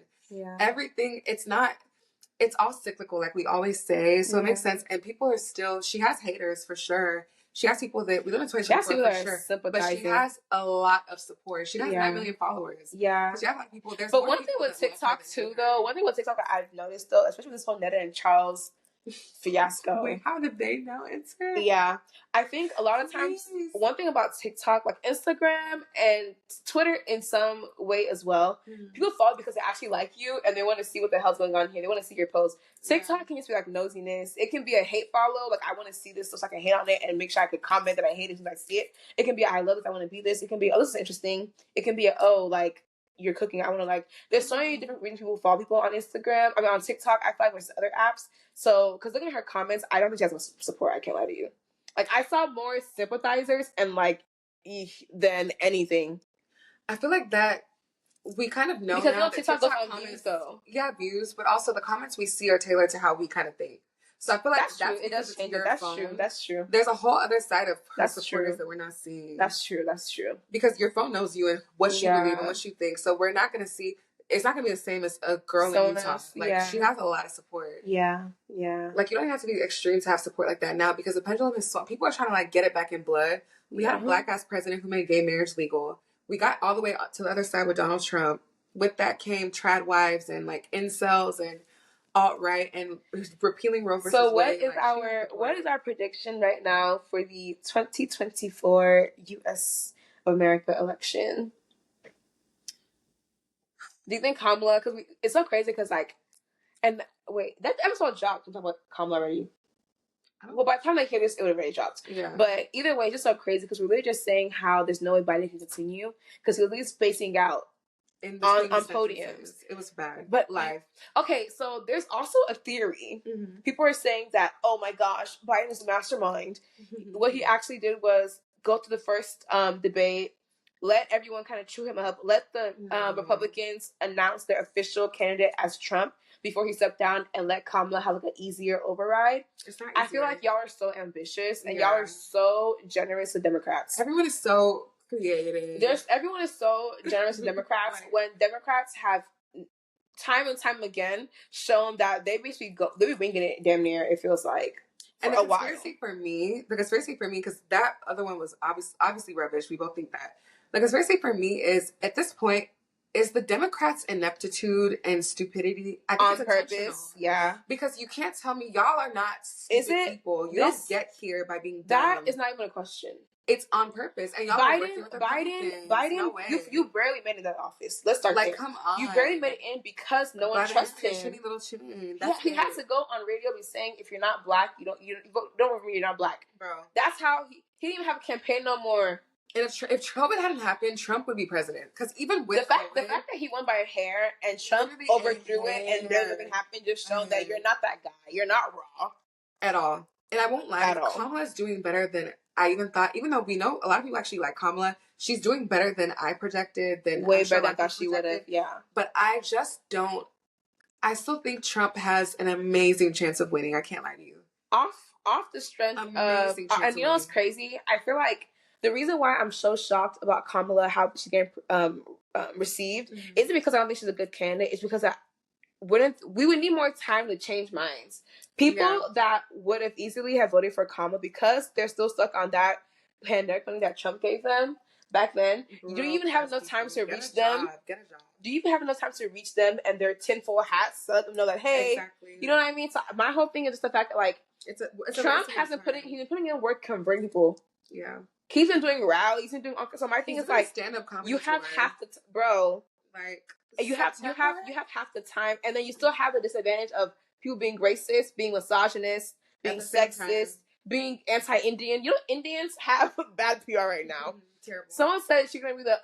everything. It's all cyclical, like we always say. So it makes sense. And people are still, she has haters for sure. She has people that we live in 2024 for sure. But she has a lot of support. She has 9 million followers. Yeah. She has a lot of people. But one thing with TikTok too, though, I've noticed though, especially with this whole Netta and Charles fiasco. Wait, how did they now enter? Yeah. I think a lot of times, one thing about TikTok, like Instagram and Twitter in some way as well, people follow because they actually like you and they want to see what the hell's going on here. They want to see your posts. TikTok can just be like nosiness. It can be a hate follow. Like, I want to see this so I can hate on it and make sure I could comment that I hate it as soon as I see it. It can be, I love this, I want to be this. It can be, oh, this is interesting. It can be, like, you're cooking. I want to, like, there's so many different reasons people follow people on Instagram. I mean, on TikTok, I feel like versus other apps. So, because looking at her comments, I don't think she has much support. I can't lie to you. Like, I saw more sympathizers and, like, than anything. I feel like that we kind of know because now TikTok goes on views, though. Yeah, views, but also the comments we see are tailored to how we kind of think. So I feel like that's true. It does change it. That's true. There's a whole other side of her supporters that we're not seeing. That's true. Because your phone knows you and what you believe and what you think. So we're not going to see. It's not going to be the same as a girl in Utah. Like, she has a lot of support. Yeah. Like, you don't have to be extreme to have support like that now, because the pendulum is so... People are trying to, like, get it back in blood. We had a black-ass president who made gay marriage legal. We got all the way to the other side with Donald Trump. With that came tradwives and, like, incels and alt-right and repealing Roe versus Wade. So what is our prediction right now for the 2024 U.S. election? Do you think Kamala? Because it's so crazy. Because that episode dropped. I'm talking about Kamala already. Well, by the time they hear this, it would have already dropped. Yeah. But either way, it's just so crazy because we're really just saying how there's no way Biden can continue because he's at least spacing out on podiums. It was bad. But live. Okay, so there's also a theory. Mm-hmm. People are saying that, oh my gosh, Biden is a mastermind. Mm-hmm. What he actually did was go to the first debate, let everyone kind of chew him up, let the Republicans announce their official candidate as Trump before he stepped down, and let Kamala have like an easier override. It's not easier. I feel like y'all are so ambitious and y'all are so generous to Democrats. Everyone is so creative. Everyone is so generous to Democrats when Democrats have time and time again shown that they basically they be winging it damn near, it feels like. And the conspiracy for me, because that other one was obviously rubbish. We both think that. The conspiracy for me is, at this point, is the Democrats' ineptitude and stupidity on purpose. Yeah. Because you can't tell me y'all are not stupid people. You don't get here by being dumb. That is not even a question. It's on purpose. And y'all are working with Biden, no you barely made it in that office. Let's start there. Come on. You barely made it in because no one trusts him. Shitty little chin. He had to go on radio and saying, if you're not black, you don't vote for me, you're not black. Bro. That's how he didn't even have a campaign no more. And if COVID hadn't happened, Trump would be president. Because even with the fact that he won by a hair and Trump overthrew it and nothing happened just showed that you're not that guy. You're not raw. At all. And I won't lie, Kamala's doing better than I even thought. Even though we know a lot of people actually like Kamala, she's doing better than I projected. Way better than I thought she would have. Yeah. But I just don't. I still think Trump has an amazing chance of winning. I can't lie to you. Off the strength of, and you know what's crazy? I feel like the reason why I'm so shocked about Kamala, how she's getting received, isn't because I don't think she's a good candidate. It's because we would need more time to change minds. People that would have easily have voted for Kamala because they're still stuck on that pandemic money that Trump gave them. back then. Girl, you don't even have enough time to reach them. Get a job. Do you even have enough time to reach them and their tinfoil hats to let them know that, hey, exactly. You know what I mean? So my whole thing is just the fact that, like, Trump hasn't he's been putting in work to convert people. Yeah. He's been doing rallies and doing all. So my thing is, like, stand-up comedy you have half the bro. Like, you have half the time, and then you still have the disadvantage of people being racist, being misogynist, being sexist, being anti-Indian. You know, Indians have bad PR right now. Terrible. Someone said she's gonna be the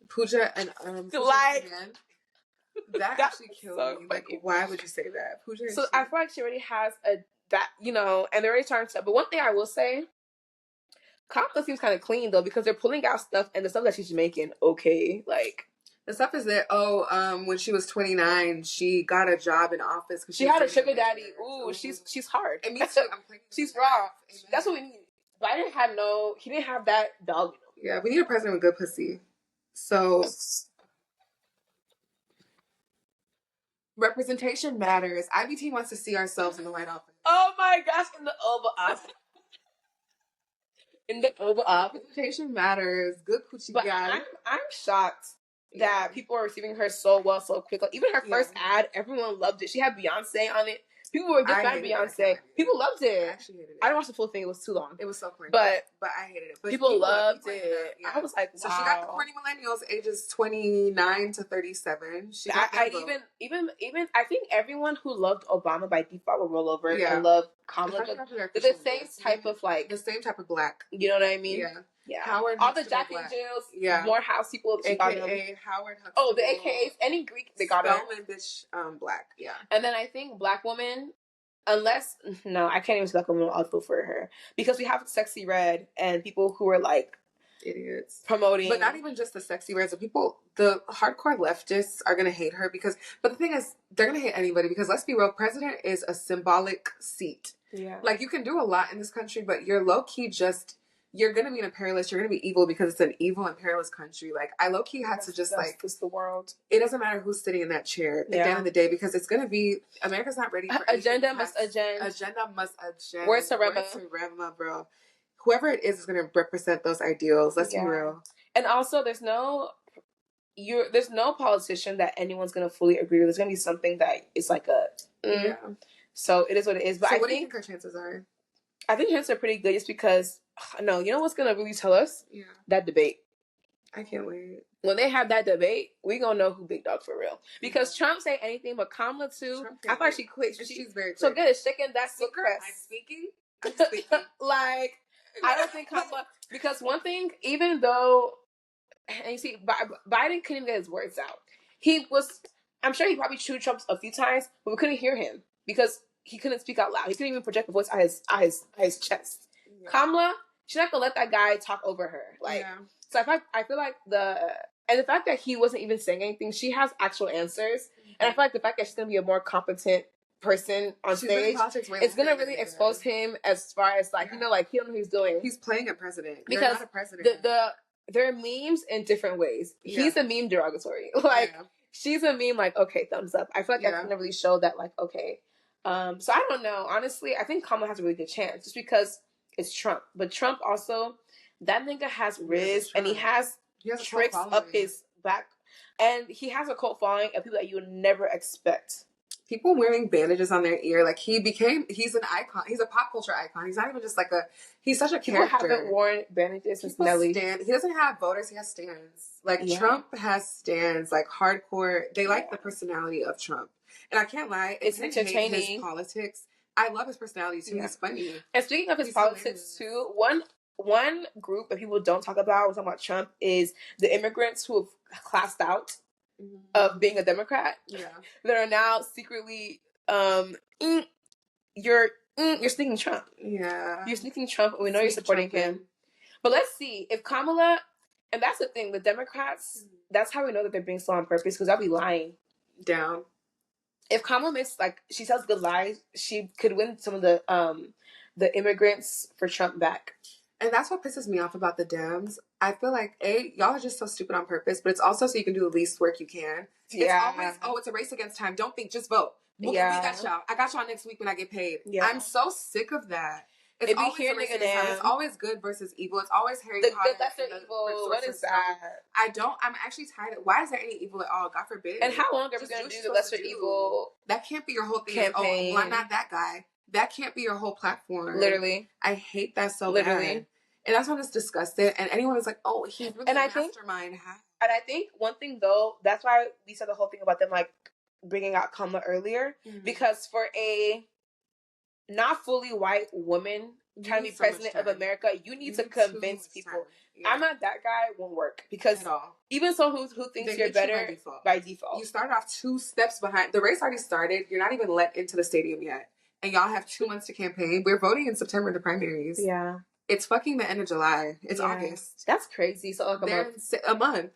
Pooja and like that actually killed me. Like, why would you say that? Pooja. So I feel like she already has and they're already trying to. But one thing I will say, Kamala seems kind of clean though, because they're pulling out stuff, and the stuff that she's making, okay, like. The stuff is that, when she was 29, she got a job in office. She had a sugar daddy. Ooh, she's hard. And me too. She's raw. That's what we need. Biden he didn't have that dog. Yeah, we need a president with good pussy. So, representation matters. IBT wants to see ourselves in the White Office. Oh my gosh, in the Oval Office. In the Oval Office. Representation matters. Good coochie guy. I'm shocked that people are receiving her so well so quickly. Even her first ad, everyone loved it. She had Beyonce on it. People were a big fan of Beyonce. People loved it. I actually hated it. I didn't watch the full thing. It was too long. It was so corny. But I hated it. But people loved it. Yeah. I was like, wow. So she got the corny millennials ages 29 to 37. I think everyone who loved Obama by default will roll over and love Kamala. They're the same type of black. You know what I mean? Yeah. Yeah. Howard all the Jack and Jills, more house people. AKA Howard Huxtable. Oh, the AKAs. Any Greek, they got Spellman bitch, black. Yeah. And then I think black woman, I can't even say black woman, I'll vote for her. Because we have Sexy Red and people who are like idiots promoting. But not even just the Sexy Reds. The hardcore leftists are going to hate her but the thing is, they're going to hate anybody because let's be real, president is a symbolic seat. Yeah. Like, you can do a lot in this country, but you're low-key you're going to be an imperialist. You're going to be evil because it's an evil imperialist country. Like, I low-key had to just it's the world. It doesn't matter who's sitting in that chair at the end of the day because it's going to be, America's not ready for agenda must agenda. Agenda must agenda. Where's the Rema? Bro. Whoever it is going to represent those ideals. Let's be real. And also, there's no politician that anyone's going to fully agree with. There's going to be something that is like yeah. So it is what it is. But so what do you think her chances are? I think chances are pretty good just because, you know what's going to really tell us? Yeah. That debate. I can't wait. When they have that debate, we going to know who big dog for real. Because Trump say anything, but Kamala too. I thought she quit. She's very quick. So good as chicken, that's so secret. I'm speaking. Like, I don't think Kamala, because one thing, even though, and you see, Biden couldn't get his words out. I'm sure he probably chewed Trump a few times, but we couldn't hear him because he couldn't speak out loud. He couldn't even project a voice out his chest. Yeah. Kamala, she's not gonna let that guy talk over her. Like, so I feel like the fact that he wasn't even saying anything, she has actual answers, and I feel like the fact that she's gonna be a more competent person on stage, it's gonna really expose him as far as like he don't know what he's doing. He's playing a president because not a president. There are memes in different ways. He's a meme derogatory. Like she's a meme like, okay, thumbs up. I feel like that's gonna really show that like, okay. So I don't know. Honestly, I think Kamala has a really good chance just because it's Trump. But Trump also, that nigga has riz and he has tricks up his back. And he has a cult following of people that you would never expect. People wearing bandages on their ear, like he's an icon. He's a pop culture icon. He's not even just like he's such a character. People haven't worn bandages since Nelly. He doesn't have voters, he has stands. Like Trump has stands, like hardcore. They like the personality of Trump. And I can't lie, it's entertaining. His politics. I love his personality too. He's funny. And speaking of his politics too, one group that people don't talk about when talking about Trump is the immigrants who have classed out of being a Democrat. Yeah. That are now secretly you're sneaking Trump. Yeah. You're sneaking Trump and we know you're supporting him. But let's see. If Kamala, and that's the thing, the Democrats, that's how we know that they're being so on purpose, because I'll be lying. Down. If Kamala makes she tells good lies, she could win some of the immigrants for Trump back. And that's what pisses me off about the Dems. I feel like, y'all are just so stupid on purpose, but it's also so you can do the least work you can. Yeah. It's always, it's a race against time. Don't think, just vote. Okay, we got y'all. I got y'all next week when I get paid. Yeah. I'm so sick of that. It's always here, nigga, damn. It's always good versus evil. It's always Harry Potter. Good, lesser evil. What is that? I'm actually tired of, why is there any evil at all? God forbid. And how long are we going to do the lesser evil? That can't be your whole thing. Campaign. Oh, well, I'm not that guy. That can't be your whole platform. Literally. I hate that so bad. And that's when it's disgusted. And anyone is like, oh, he's really a mastermind. And I think one thing, though, that's why we said the whole thing about them, like, bringing out Kamala earlier. Mm-hmm. Because for a not fully white woman trying to be president of America, you need to convince people. Yeah. I'm not that guy, won't work. Because even someone who thinks you're better by default. You start off 2 steps behind. The race already started. You're not even let into the stadium yet. And y'all have 2 months to campaign. We're voting in September in the primaries. Yeah. It's fucking the end of July. It's August. That's crazy. So like a month.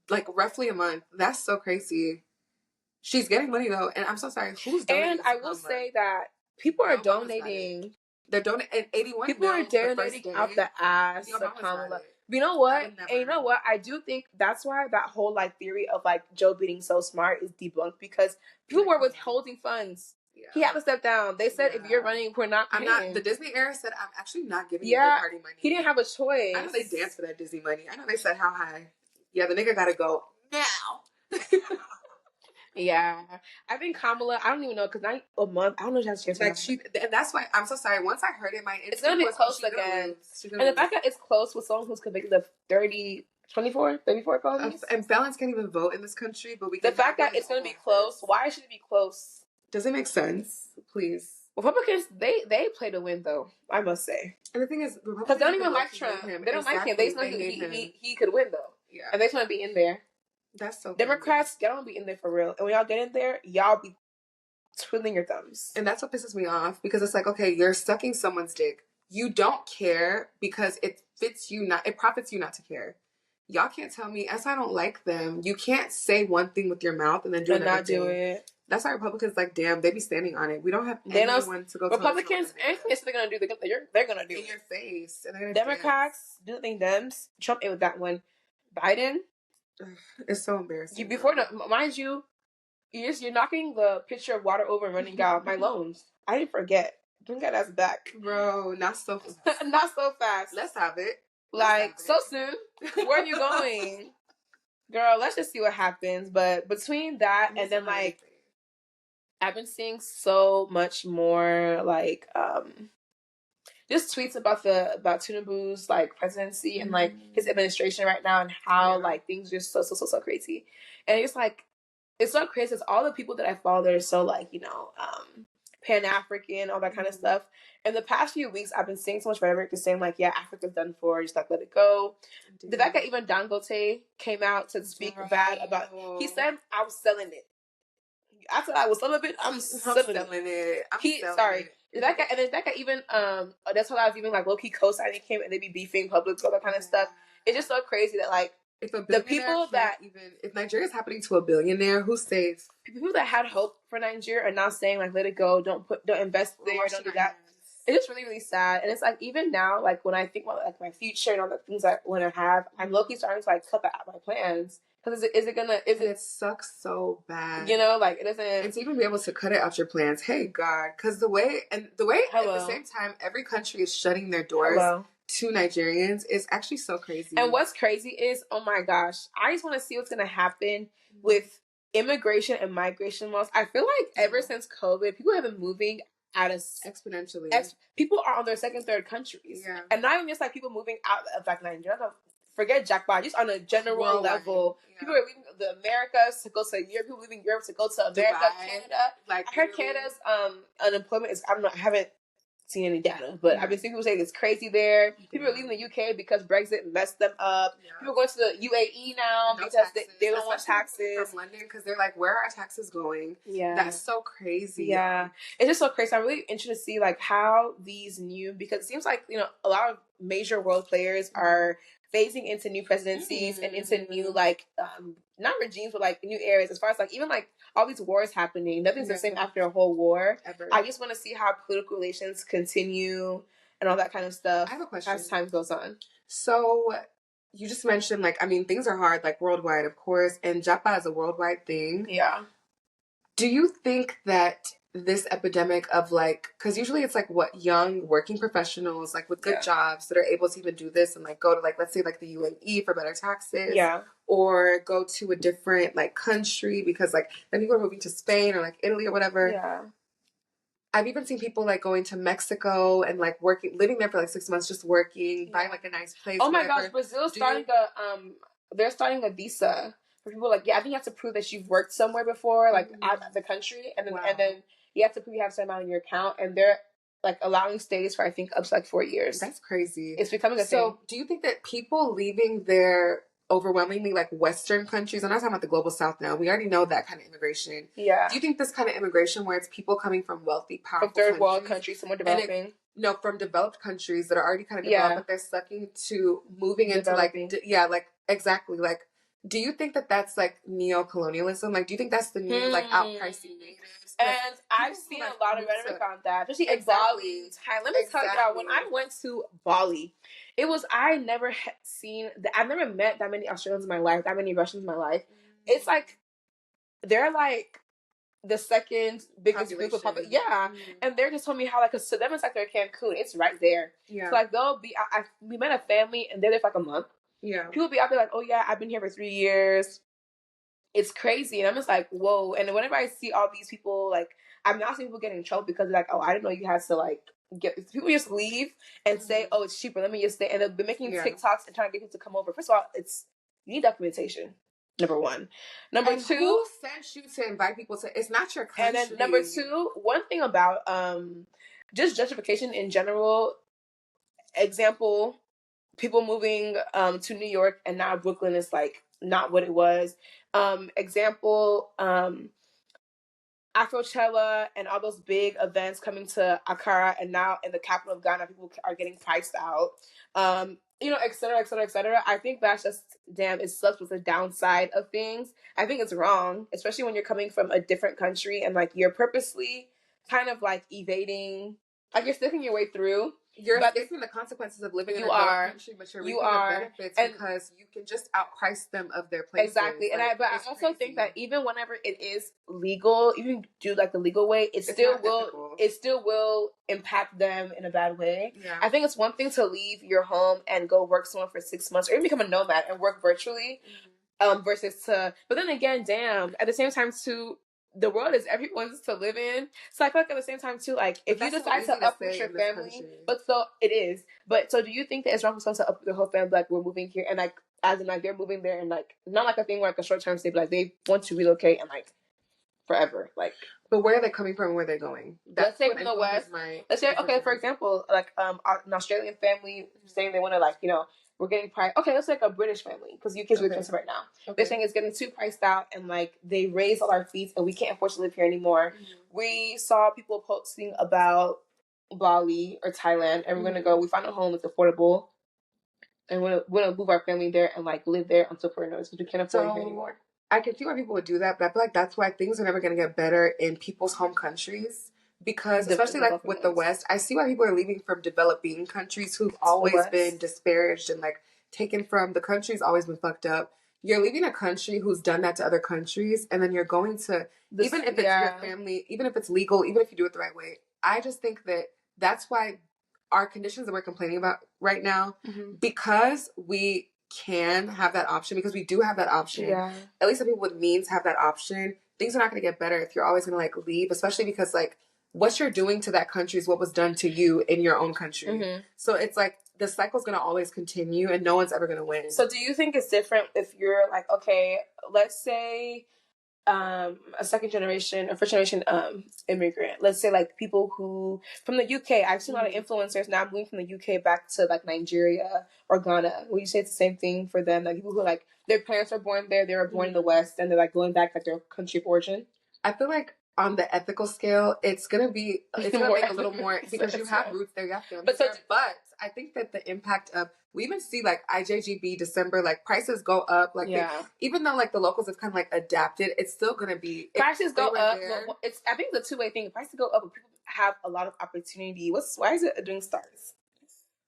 Like roughly a month. That's so crazy. She's getting money though. And I'm so sorry. Who's donating? And I will say that people are donating. They're donating 81 people are donating out the ass of Kamala. You know what? And you know what? I do think that's why that whole like theory of like Joe being so smart is debunked, because people were withholding funds. Yeah. He had to step down. They said, if you're running, we're not paying. I'm not. The Disney era said, I'm actually not giving you the party money. He didn't have a choice. I know they danced for that Disney money. I know they said how high. Yeah, the nigga gotta go now. Yeah. I think Kamala, I don't even know, because not a month, I don't know if she has a chance. Like and that's why, I'm so sorry. Once I heard it, it's gonna be close again. And the fact that it's close with someone who's convicted of 34 felonies. And felons can't even vote in this country, but the fact that it's gonna be close, why should it be close? Doesn't make sense. Please. Republicans, they play to win, though, I must say. And the thing is, because they don't even like Trump. They don't like him. They just know he could win, though. Yeah. And they just want to be in there. That's so Democrats, y'all don't be in there for real. And when y'all get in there, y'all be twiddling your thumbs. And that's what pisses me off, because it's like, okay, you're sucking someone's dick. You don't care because it profits you not to care. Y'all can't tell me, as I don't like them, you can't say one thing with your mouth and then do another thing. Do it. That's why Republicans, like, damn, they be standing on it. We don't have anyone to go to. Republicans, anything they're going to do, they're going to do in your face. And Democrats, do the thing, Dems. Trump in with that one. Biden. It's so embarrassing. Mind you, you're knocking the pitcher of water over and running out my loans. I didn't forget. Bring that ass back. Bro, not so fast. Not so fast. Let's have it. So soon. Where are you going? Girl, let's just see what happens. But between that and then, like, I've been seeing so much more, like, just tweets about Tinubu's, like, presidency and, like, his administration right now, and how like things are just so crazy. And it's like, it's so crazy because all the people that I follow that are so, like, you know, Pan-African, all that kind of stuff. In the past few weeks, I've been seeing so much rhetoric just saying, like, yeah, Africa's done for, just, like, let it go. Indeed. The fact that even Dangote came out to speak bad about, he said, I'm selling it. I said I was celibate. I'm selling it. The fact that even that's what I was even like low key co-signing him, and they be beefing public, all that kind of stuff. It's just so crazy that, like, if the people that if Nigeria's happening to a billionaire, who's safe? People that had hope for Nigeria are now saying, like, let it go, don't invest there, don't do that. It's just really, really sad. And it's like, even now, like, when I think about, like, my future and all the things I want to have, I'm low key starting to, like, cut that out of my plans. Because it sucks so bad. You know, like, it doesn't. And to even be able to cut it out your plans, hey, God. Because the way at the same time, every country is shutting their doors to Nigerians is actually so crazy. And what's crazy is, oh my gosh, I just want to see what's going to happen with immigration and migration laws. I feel like ever since COVID, people have been moving at exponentially. People are on their second, third countries. Yeah. And not even just, like, people moving out of, like, Nigeria. Forget jackpot, just on a general level. Yeah. People are leaving the Americas to go to Europe. People leaving Europe to go to America, Dubai, Canada. Like, I heard Canada's unemployment is, I haven't seen any data, but I've been seeing people say it's crazy there. People are leaving the UK because Brexit messed them up. Yeah. People are going to the UAE now because they don't want taxes. From London, because they're like, where are our taxes going? Yeah. That's so crazy. Yeah. It's just so crazy. I'm really interested to see, like, how these new, because it seems like, you know, a lot of major world players are phasing into new presidencies and into new, like, not regimes, but, like, new areas. As far as, like, even, like, all these wars happening, nothing's the same after a whole war. Ever. I just want to see how political relations continue and all that kind of stuff. I have a question. As time goes on. So, you just mentioned, like, I mean, things are hard, like, worldwide, of course, and Japa is a worldwide thing. Yeah. Do you think that this epidemic of like, because usually it's like what young working professionals like with good jobs that are able to even do this and like go to like, let's say like the UAE for better taxes, or go to a different like country because like then people are moving to Spain or like Italy or whatever. I've even seen people like going to Mexico and like working, living there for like 6 months, just working, buying like a nice place. Oh my gosh, Brazil's starting they're starting a visa for people. Like, I think you have to prove that you've worked somewhere before, like out of the country, and then you have to prove you have some amount in your account, and they're like allowing stays for I think up to like 4 years. That's crazy. It's becoming a thing. So, do you think that people leaving their overwhelmingly like Western countries, I'm not talking about the global South now, we already know that kind of immigration. Do you think this kind of immigration where it's people coming from wealthy, powerful from third world countries, somewhat developing? No, from developed countries that are already kind of developed, but they're sucking to moving into like, like exactly. Like, do you think that that's like neo-colonialism? Like, do you think that's the new like outpricing natives? And I've seen a lot of rhetoric on that, especially in Bali. Let me tell you, when I went to Bali, it was I've never met that many Australians in my life, that many Russians in my life. It's like they're like the second biggest group of population. And they're just telling me how like to them it's like they're Cancun. It's right there. So like they'll be. We met a family and they're there for like a month. People be out there like, oh yeah, I've been here for 3 years. It's crazy. And I'm just like, whoa. And whenever I see all these people, like, I'm not seeing people getting in trouble because they're like, oh, I didn't know you had to like people just leave and say, oh, it's cheaper. Let me just stay. And they'll be making TikToks and trying to get people to come over. First of all, you need documentation. Number one. Number two, who sent you to invite people to? It's not your country. And then number two, one thing about just gentrification in general. Example, people moving to New York and now Brooklyn is like not what it was. Example, Afrochella and all those big events coming to Accra and now in the capital of Ghana, people are getting priced out. Et cetera, et cetera, et cetera. I think that's just, it sucks with the downside of things. I think it's wrong, especially when you're coming from a different country and like you're purposely kind of like evading, like you're sticking your way through. You're facing the consequences of living in a country, but you're reaping the benefits because you can just outprice them of their places. Exactly, and like, I also think that even whenever it is legal, even do like the legal way, it still will impact them in a bad way. I think it's one thing to leave your home and go work somewhere for 6 months, or even become a nomad and work virtually, versus to. But then again, at the same time too. The world is everyone's to live in. So I feel like at the same time too, like if you decide to uproot your family, but so it is. But so do you think that it's wrong for someone to uproot their whole family, like we're moving here and like as in like they're moving there and like not like a thing where like a short term stay, but like they want to relocate and like forever. Like but where are they coming from and where are they going? Let's say from the West. Let's say for example, like an Australian family saying they want to like, we're getting priced. Okay, let's take a British family because UK's really expensive right now. They're saying it's getting too priced out and like they raise all our fees and we can't afford to live here anymore. We saw people posting about Bali or Thailand and we're gonna go. We found a home that's affordable and we're gonna move our family there and like live there until further notice because we can't afford it here anymore. I can see why people would do that, but I feel like that's why things are never gonna get better in people's home countries. Because especially like with the West, I see why people are leaving from developing countries who've always been disparaged and like taken from. The country's always been fucked up. You're leaving a country who's done that to other countries, and then you're going to even if it's your family, even if it's legal, even if you do it the right way. I just think that that's why our conditions that we're complaining about right now, because we can have that option, because we do have that option. At least the people with means have that option. Things are not going to get better if you're always going to like leave, especially because like. What you're doing to that country is what was done to you in your own country. So it's like the cycle's going to always continue and no one's ever going to win. So do you think it's different if you're like, okay, let's say a second generation or first generation immigrant. Let's say like people who from the UK. I've seen a lot of influencers now moving from the UK back to like Nigeria or Ghana. Would you say it's the same thing for them? Like people who like their parents are born there, they were born in the West, and they're like going back like their country of origin? I feel like on the ethical scale, it's gonna make a little more because you have roots there, you have family there. But I think that the impact of we even see like IJGB December, like prices go up, like even though like the locals have kind of like adapted, it's still gonna be prices go up. It's I think it's a two-way thing. Prices go up, but people have a lot of opportunity. Why is it doing stars?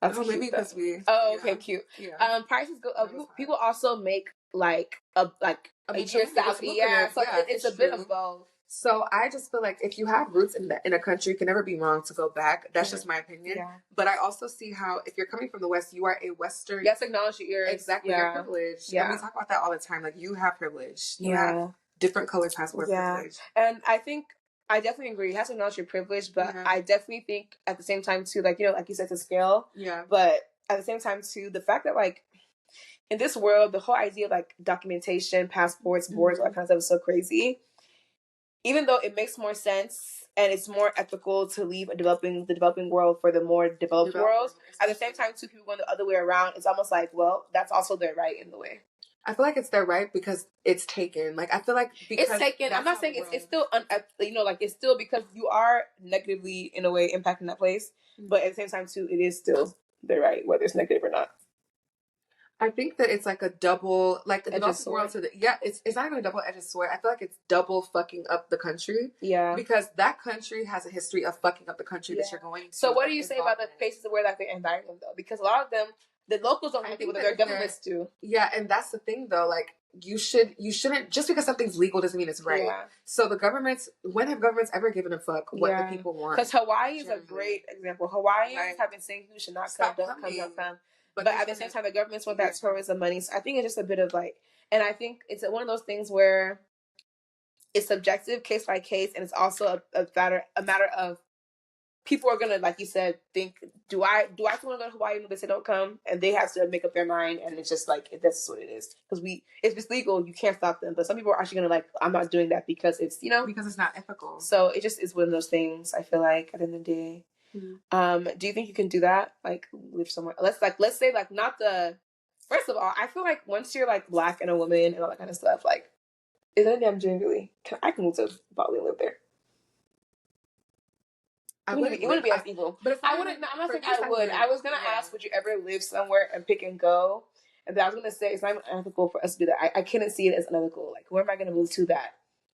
That's maybe because we. Oh, okay, cute. Yeah. Prices go up. People also make like a each year salary. So it's a bit of both. So I just feel like if you have roots in a country, it can never be wrong to go back. That's just my opinion. Yeah. But I also see how if you're coming from the West, you are a Western. Yes, acknowledge your exactly your privilege. Yeah. And we talk about that all the time. Like you have privilege. You have different colored passport privilege. And I think I definitely agree. You have to acknowledge your privilege, but I definitely think at the same time too, like, you know, like you said, to scale. Yeah. But at the same time too, the fact that like in this world, the whole idea of like documentation, passports, boards, all that kind of stuff is so crazy. Even though it makes more sense and it's more ethical to leave the developing world for the more developed world, at the same time, too, people going the other way around, it's almost like, well, that's also their right in the way. I feel like it's their right because it's taken. Like, I feel like because it's taken. I'm not saying it's still, you know, like it's still because you are negatively, in a way, impacting that place. But at the same time, too, it is still their right, whether it's negative or not. I think that it's like a double, like the developing world to the, it's not even a double-edged sword. I feel like it's double fucking up the country. Yeah. Because that country has a history of fucking up the country that you're going to. So what do you say about the places where that they're inviting them, though? Because a lot of them, the locals don't think what their governments do. Yeah, and that's the thing, though. Like, you shouldn't, just because something's legal doesn't mean it's right. Yeah. So the governments, when have governments ever given a fuck what the people want? Because Hawaii is a great example. Hawaiians have been saying who should not come, don't come. But at the same time, the governments want that tourism money. So I think it's just a bit of like, and I think it's one of those things where it's subjective, case by case, and it's also a matter of people are gonna, like you said, think, do I want to go to Hawaii? They say don't come, and they have to make up their mind, and it's just like that's just what it is. Because if it's legal, you can't stop them. But some people are actually gonna like, I'm not doing that because it's because it's not ethical. So it just is one of those things. I feel like at the end of the day. Mm-hmm. Do you think you can do that? Like live somewhere? Let's say like not the. First of all, I feel like once you're like Black and a woman and all that kind of stuff, like is anything I'm doing really? I can move to Bali and live there. It wouldn't be as evil. But if I wouldn't, I'm not saying I would. I was gonna ask, would you ever live somewhere and pick and go? And then I was gonna say it's not even unethical for us to do that. I couldn't see it as unethical. Like where am I gonna move to that?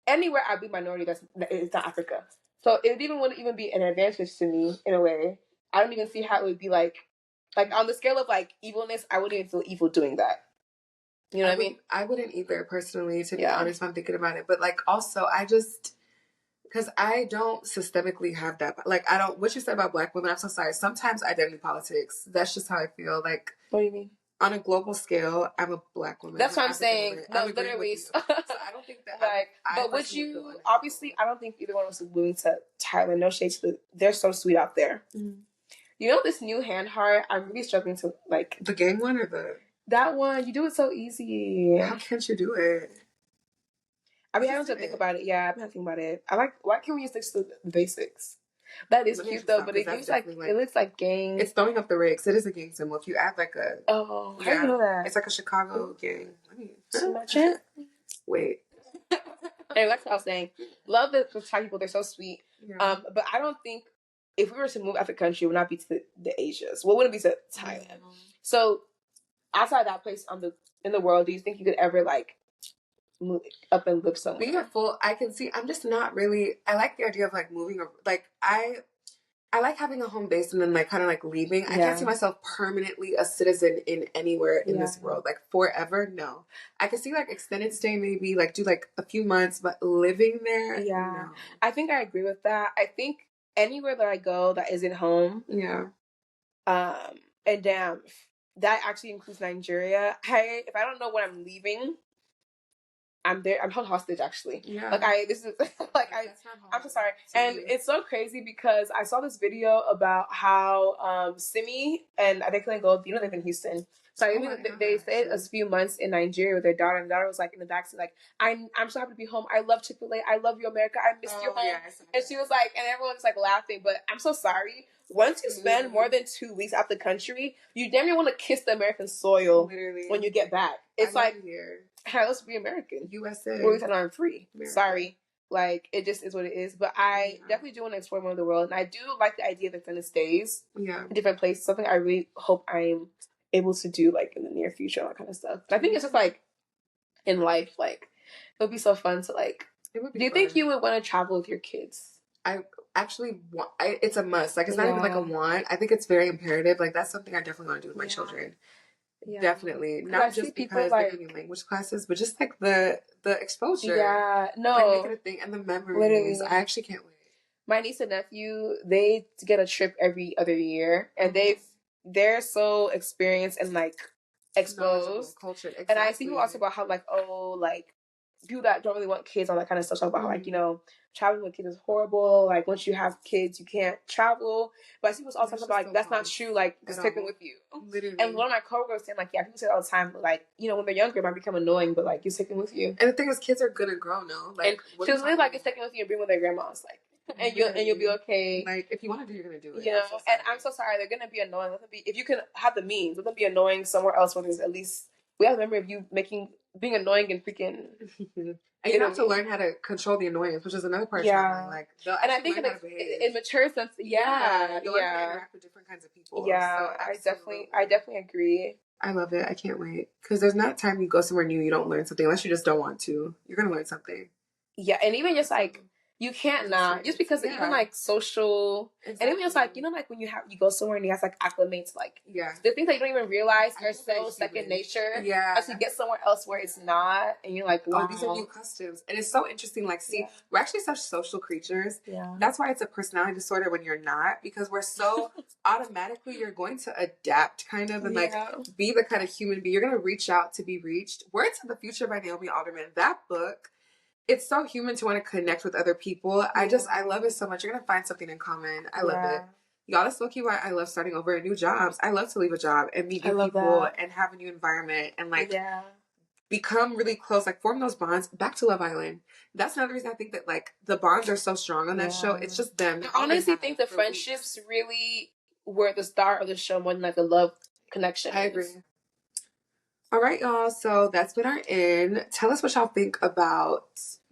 Anywhere I'd be minority it's not Africa. So it wouldn't even be an advantage to me in a way. I don't even see how it would be like on the scale of like evilness, I wouldn't even feel evil doing that. You know what I mean? I wouldn't either personally, to be honest, if I'm thinking about it. But like also because I don't systemically have that. Like I don't, what you said about Black women, I'm so sorry. Sometimes identity politics, that's just how I feel. Like, what do you mean? On a global scale, I'm a Black woman. That's what I'm saying. No, literally. So I don't think that. Like, but would you? Obviously, I don't think either one of us is moving to Thailand. No shade to they're so sweet out there. Mm. You know this new hand heart? I'm really struggling to like the gang one or that one. You do it so easy. How can't you do it? I mean, I don't have to think about it. Yeah, I've been thinking about it. I like. Why can't we just stick to the basics? That is cute though, but it looks like it looks like gang. It's throwing up the rigs. It is a gang symbol. If you add like a how do you know that? It's like a Chicago gang. Imagine. Wait. Anyway, that's what I was saying. Love the Thai people. They're so sweet. Yeah. But I don't think if we were to move out the country, it would not be to the Asias. Well, it wouldn't be to Thailand. Mm-hmm. So outside that place in the world, do you think you could ever like move up and live somewhere? Being a full, I can see. I'm just not really. I like the idea of like moving. Like I like having a home base and then like kind of like leaving. I can't see myself permanently a citizen in anywhere in this world. Like forever, no. I can see like extended stay, maybe like do like a few months, but living there, no. I think I agree with that. I think anywhere that I go that isn't home, and damn, that actually includes Nigeria. If I don't know when I'm leaving, I'm there. I'm held hostage, actually. Yeah. Like this is like I'm so sorry. And it's so crazy because I saw this video about how Simi and they couldn't go. You know, they've in Houston. So they stayed a few months in Nigeria with their daughter, and the daughter was like in the backseat, like, I'm so happy to be home. I love Chick-fil-A. I love you, America. I missed your home. And she was like, and everyone was like laughing. But I'm so sorry. Once you spend more than 2 weeks out the country, you damn near want to kiss the American soil when you get back. It's like, hey, let's be American. USA. Where we said I'm free. America. Sorry. Like, it just is what it is. But I definitely do want to explore more of the world. And I do like the idea of extended stays in different places. Something I really hope I'm able to do, like, in the near future, all that kind of stuff. But I think it's just, like, in life, like, it would be so fun to, like, do you think you would want to travel with your kids? I actually want, it's a must. Like, it's not even like a want. I think it's very imperative. Like, that's something I definitely want to do with my children. Definitely. Not just because they're giving language classes, but just like the exposure. Yeah, no. Like make it a thing and the memories. Literally. I actually can't wait. My niece and nephew, they get a trip every other year, and they're so experienced and like exposed. Cultured. Exactly. And I see people also about how like, oh, like people that don't really want kids, all that kind of stuff. Talk about how, like, you know, traveling with kids is horrible. Like once you have kids, you can't travel. But I see people also talking about like that's not true. Like just taking with you. Literally. And one of my coworkers saying like, yeah, people say all the time, like, you know, when they're younger, it might become annoying, but like you're taking with you. And the thing is, kids are gonna grow now. Like she was really like, it's taking with you and bring with their grandmas, like. And you'll be okay. Like if you want to do, you're gonna do it. You know, and I'm so sorry. They're gonna be annoying. Let them be. If you can have the means, let them be annoying somewhere else where there's at least we have the memory of you being annoying and freaking. And you have to learn how to control the annoyance, which is another part. Yeah. Like, and I think in mature sense, you'll learn to interact with different kinds of people. Yeah, so I definitely agree. I love it. I can't wait because there's not time you go somewhere new you don't learn something unless you just don't want to. You're gonna learn something. Yeah, and even just like. You can't not just because even like social and even just like, you know, like when you go somewhere and you have to like acclimate to like the things that you don't even realize are so second nature. Yeah. As you get somewhere else where it's not and you're like, wow. These are new customs. And it's so interesting, like we're actually such social creatures. Yeah. That's why it's a personality disorder when you're not, because we're so automatically you're going to adapt kind of and like be the kind of human being. You're gonna reach out to be reached. Words of the Future by Naomi Alderman. That book. It's so human to want to connect with other people. I love it so much. You're going to find something in common. I love it. Y'all, that's low-key why I love starting over at new jobs. I love to leave a job and meet new people and have a new environment and like become really close, like form those bonds. Back to Love Island. That's another reason I think that like the bonds are so strong on that show. It's just them. I honestly think the friendships really were at the start of the show more than like the love connection. I agree. All right, y'all. So that's been our end. Tell us what y'all think about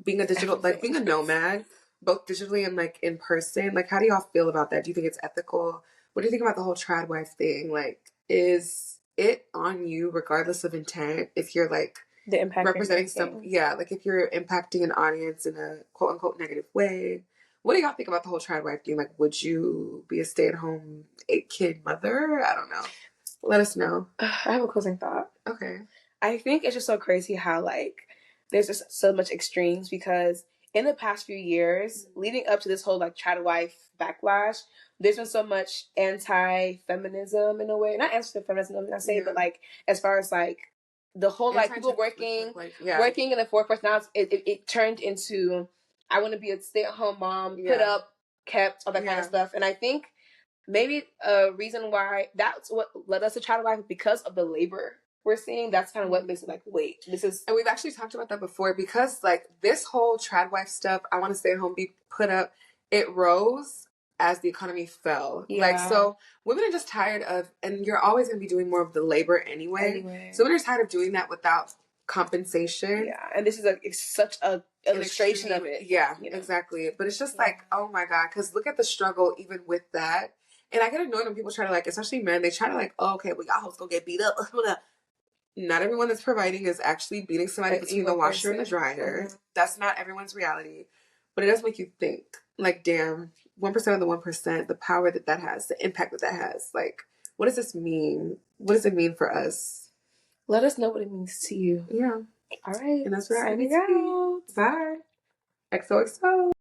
being a digital, like being a nomad, both digitally and like in person. Like, how do y'all feel about that? Do you think it's ethical? What do you think about the whole tradwife thing? Like, is it on you regardless of intent if you're like representing some? Yeah, like if you're impacting an audience in a quote unquote negative way. What do y'all think about the whole tradwife thing? Like, would you be a stay-at-home 8-kid mother? I don't know. Let us know. I have a closing thought. Okay. I think it's just so crazy how, like, there's just so much extremes because in the past few years, leading up to this whole, like, tradwife backlash, there's been so much anti-feminism in a way. Not anti-feminism, I'm not saying, but, like, as far as, like, the whole, like, people working in the workforce. Now it turned into, I want to be a stay-at-home mom, put up, kept, all that kind of stuff. And I think maybe a reason why that's what led us to tradwife because of the labor we're seeing. That's kind of what makes it like, wait, this is... And we've actually talked about that before because like this whole tradwife stuff, I want to stay at home, be put up, it rose as the economy fell. Yeah. Like, so women are just tired of, and you're always going to be doing more of the labor anyway. So women are tired of doing that without compensation. Yeah, and this is such a illustration of it. Yeah, you know? Exactly. But it's just like, oh my God, because look at the struggle even with that. And I get annoyed when people try to like, especially men, they try to like, oh, okay, well, y'all hoes gonna get beat up. Not everyone that's providing is actually beating somebody between the washer and the dryer. Mm-hmm. That's not everyone's reality. But it does make you think, like, damn, 1% of the 1%, the power that has, the impact that has. Like, what does this mean? What does it mean for us? Let us know what it means to you. Yeah. All right. And that's where I end it. Bye. XOXO.